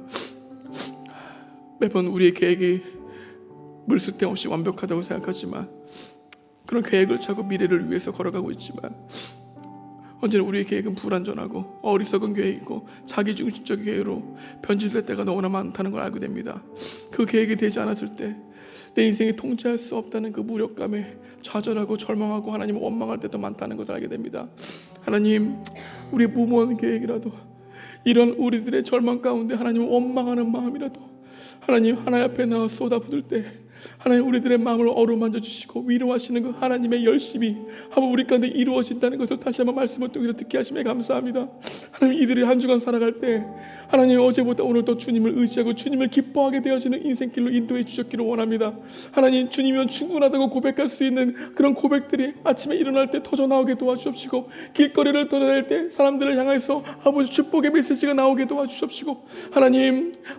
매번 우리의 계획이 물쓸데 없이 완벽하다고 생각하지만 그런 계획을 짜고 미래를 위해서 걸어가고 있지만 언제나 우리의 계획은 불완전하고 어리석은 계획이고 자기중심적인 계획으로 변질될 때가 너무나 많다는 걸 알게 됩니다. 그 계획이 되지 않았을 때 내 인생이 통제할 수 없다는 그 무력감에 좌절하고 절망하고 하나님을 원망할 때도 많다는 것을 알게 됩니다. 하나님, 우리의 무모한 계획이라도 이런 우리들의 절망 가운데 하나님을 원망하는 마음이라도 하나님 앞에 나와 쏟아부을 때 하나님, 우리들의 마음을 어루만져 주시고 위로하시는 그 하나님의 열심이 한번 우리 가운데 이루어진다는 것을 다시 한번 말씀을 통해서 듣게 하심에 감사합니다. 하나님, 이들이 한 주간 살아갈 때 하나님, 어제보다 오늘 더 주님을 의지하고 주님을 기뻐하게 되어지는 인생길로 인도해 주셨기를 원합니다. 하나님, 주님이면 충분하다고 고백할 수 있는 그런 고백들이 아침에 일어날 때 터져 나오게 도와주십시고 길거리를 돌아다닐 때 사람들을 향해서 아버지 축복의 메시지가 나오게 도와주십시고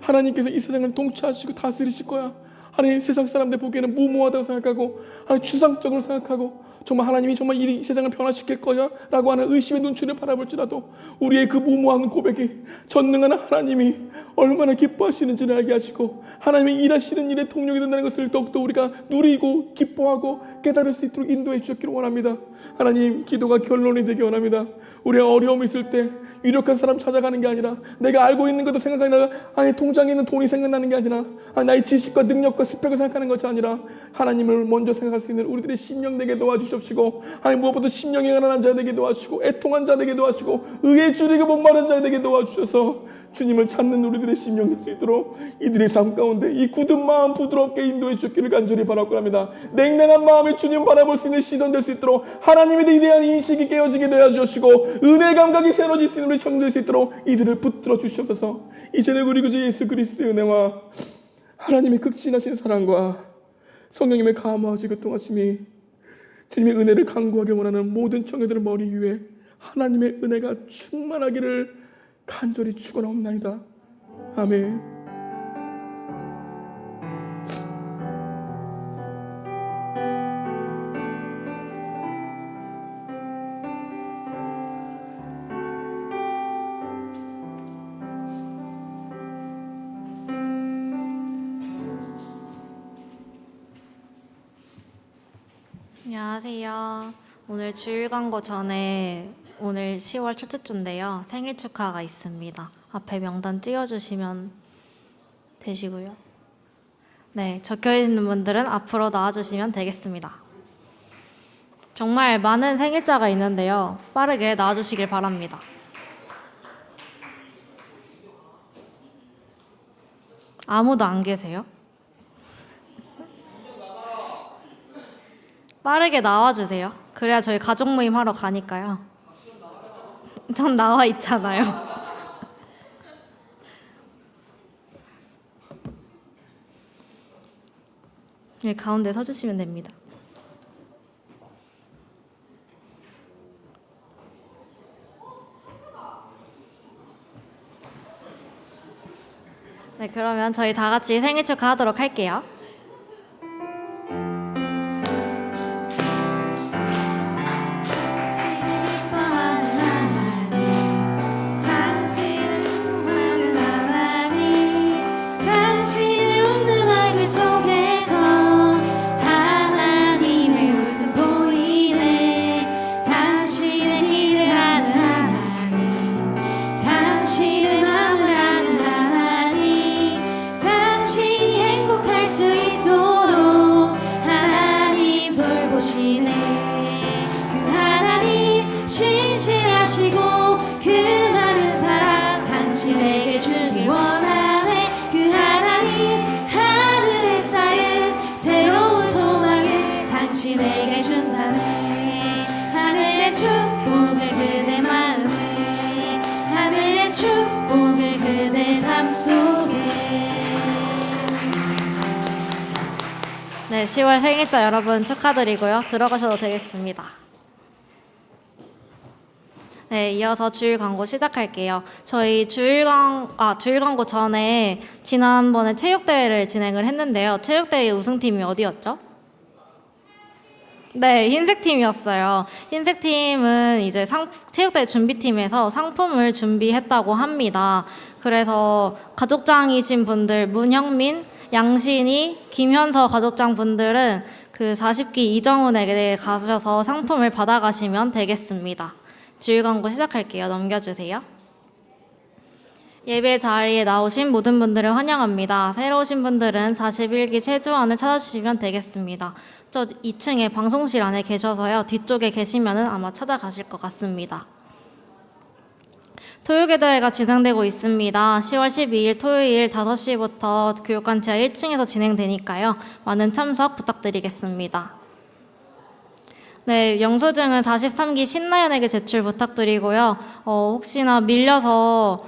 하나님께서 이 세상을 통치하시고 다스리실 거야. 하나님, 세상 사람들 보기에는 무모하다고 생각하고 하나님 추상적으로 생각하고 정말 하나님이 정말 이 세상을 변화시킬 거야 라고 하는 의심의 눈초리를 바라볼지라도 우리의 그 무모한 고백이 전능한 하나님이 얼마나 기뻐하시는지를 알게 하시고 하나님이 일하시는 일에 동력이 된다는 것을 더욱더 우리가 누리고 기뻐하고 깨달을 수 있도록 인도해 주셨기를 원합니다. 하나님, 기도가 결론이 되기 원합니다. 우리의 어려움이 있을 때 유력한 사람 찾아가는 게 아니라 내가 알고 있는 것도 생각하는 통장에 있는 돈이 생각나는 게 아니라 나의 지식과 능력과 스펙을 생각하는 것이 아니라 하나님을 먼저 생각할 수 있는 우리들의 심령 되게 도와주시옵소서. 도와주시옵시고 하나님 무엇보다 심령이 가난한 자 되게 도와주시고 애통한 자 되게 도와주시고 의에 줄이고 목마른 자 되게 도와주셔서 주님을 찾는 우리들의 심령 될 수 있도록 이들의 삶 가운데 이 굳은 마음 부드럽게 인도해 주시기를 간절히 바라고 합니다. 냉랭한 마음에 주님 바라볼 수 있는 시선 될 수 있도록 하나님에 대한 인식이 깨어지게 되어 주시고 은혜 감각이 새로질 수 있는 우리 청될 수 있도록 이들을 붙들어 주시옵소서. 이제는 우리 구주 예수 그리스도의 은혜와 하나님의 극진하신 사랑과 성령님의 감화하시 교통하심이 주님의 은혜를 간구하게 원하는 모든 청년들의 머리 위에 하나님의 은혜가 충만하기를 간절히 축원하옵나이다. 아멘. 안녕하세요. 오늘 주일 광고 전에 오늘 10월 첫째 주인데요. 생일 축하가 있습니다. 앞에 명단 띄워주시면 되시고요. 네, 적혀있는 분들은 앞으로 나와주시면 되겠습니다. 정말 많은 생일자가 있는데요. 빠르게 나와주시길 바랍니다. 아무도 안 계세요? 빠르게 나와주세요. 그래야 저희 가족 모임 하러 가니까요. 전 나와 있잖아요. 네, 가운데 서주시면 됩니다. 네, 그러면 저희 다 같이 생일 축하하도록 할게요. 신실하시고 그 많은 사랑 당신에게 주길 원하네. 그 하나님 하늘에 쌓인 새로운 소망을 당신에게 준다네. 하늘의 축복을 그대 마음에, 하늘의 축복을 그대 삶 속에. 네, 10월 생일자 여러분 축하드리고요. 들어가셔도 되겠습니다. 네, 이어서 주일 광고 시작할게요. 저희 주일 광고 전에 지난번에 체육대회를 진행을 했는데요. 체육대회 우승팀이 어디였죠? 네, 흰색팀이었어요. 흰색팀은 이제 체육대회 준비팀에서 상품을 준비했다고 합니다. 그래서 가족장이신 분들, 문형민, 양신이, 김현서 가족장 분들은 그 40기 이정훈에게 가셔서 상품을 받아가시면 되겠습니다. 주일 광고 시작할게요. 넘겨주세요. 예배 자리에 나오신 모든 분들을 환영합니다. 새로 오신 분들은 41기 최주원을 찾아주시면 되겠습니다. 저 2층에 방송실 안에 계셔서요. 뒤쪽에 계시면 아마 찾아가실 것 같습니다. 토요기도회가 진행되고 있습니다. 10월 12일 토요일 5시부터 교육관 지하 1층에서 진행되니까요. 많은 참석 부탁드리겠습니다. 네, 영수증은 43기 신나연에게 제출 부탁드리고요. 혹시나 밀려서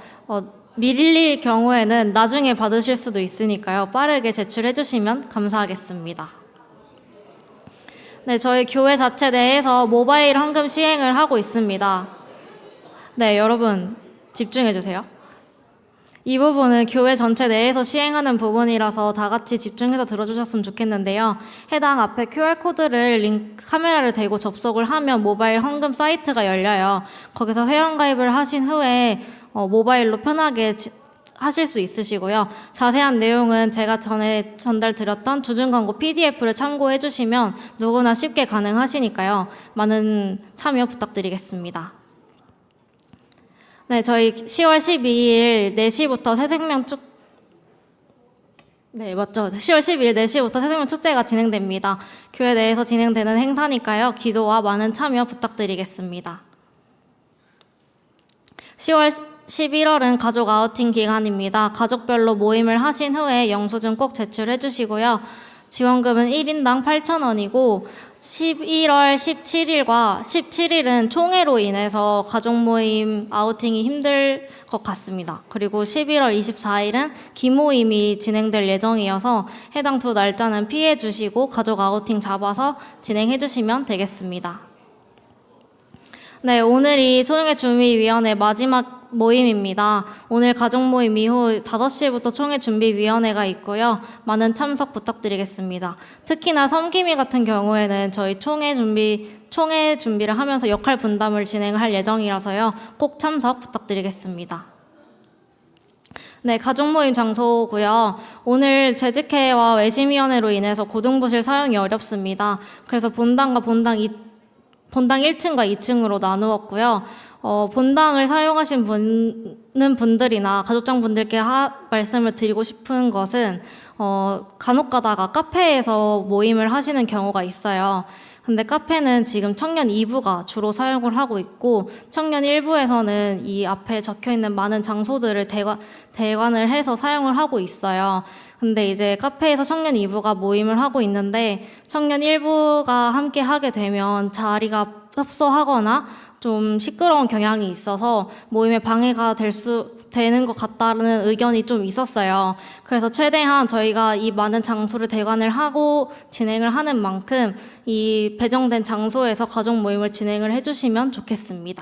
밀릴 경우에는 나중에 받으실 수도 있으니까요. 빠르게 제출해 주시면 감사하겠습니다. 네, 저희 교회 자체 내에서 모바일 헌금 시행을 하고 있습니다. 네, 여러분 집중해 주세요. 이 부분은 교회 전체 내에서 시행하는 부분이라서 다 같이 집중해서 들어주셨으면 좋겠는데요. 해당 앞에 QR코드를 카메라를 대고 접속을 하면 모바일 헌금 사이트가 열려요. 거기서 회원가입을 하신 후에 모바일로 편하게 하실 수 있으시고요. 자세한 내용은 제가 전에 전달드렸던 주중 광고 PDF를 참고해 주시면 누구나 쉽게 가능하시니까요. 많은 참여 부탁드리겠습니다. 네, 저희 10월 12일 4시부터 새생명 네, 맞죠. 10월 10일 4시부터 새생명 축제가 진행됩니다. 교회 내에서 진행되는 행사니까요. 기도와 많은 참여 부탁드리겠습니다. 10월 11월은 가족 아우팅 기간입니다. 가족별로 모임을 하신 후에 영수증 꼭 제출해 주시고요. 지원금은 1인당 8,000원이고 11월 17일과 17일은 총회로 인해서 가족 모임 아우팅이 힘들 것 같습니다. 그리고 11월 24일은 기모임이 진행될 예정이어서 해당 두 날짜는 피해 주시고 가족 아우팅 잡아서 진행해 주시면 되겠습니다. 네, 오늘이 총회 준비위원회 마지막 모임입니다. 오늘 가족 모임 이후 5시부터 총회 준비위원회가 있고요. 많은 참석 부탁드리겠습니다. 특히나 섬김이 같은 경우에는 저희 총회 준비를 하면서 역할 분담을 진행할 예정이라서요. 꼭 참석 부탁드리겠습니다. 네, 가족 모임 장소고요. 오늘 재직회와 외심위원회로 인해서 고등부실 사용이 어렵습니다. 그래서 본당과 본당 1층과 2층으로 나누었고요. 본당을 사용하신 분들이나 가족장 분들께 말씀을 드리고 싶은 것은 간혹 가다가 카페에서 모임을 하시는 경우가 있어요. 근데 카페는 지금 청년 2부가 주로 사용을 하고 있고 청년 1부에서는 이 앞에 적혀있는 많은 장소들을 대관을 해서 사용을 하고 있어요. 근데 이제 카페에서 청년 2부가 모임을 하고 있는데 청년 1부가 함께 하게 되면 자리가 협소하거나 좀 시끄러운 경향이 있어서 모임에 방해가 되는 것 같다는 의견이 좀 있었어요. 그래서 최대한 저희가 이 많은 장소를 대관을 하고 진행을 하는 만큼 이 배정된 장소에서 가족 모임을 진행을 해주시면 좋겠습니다.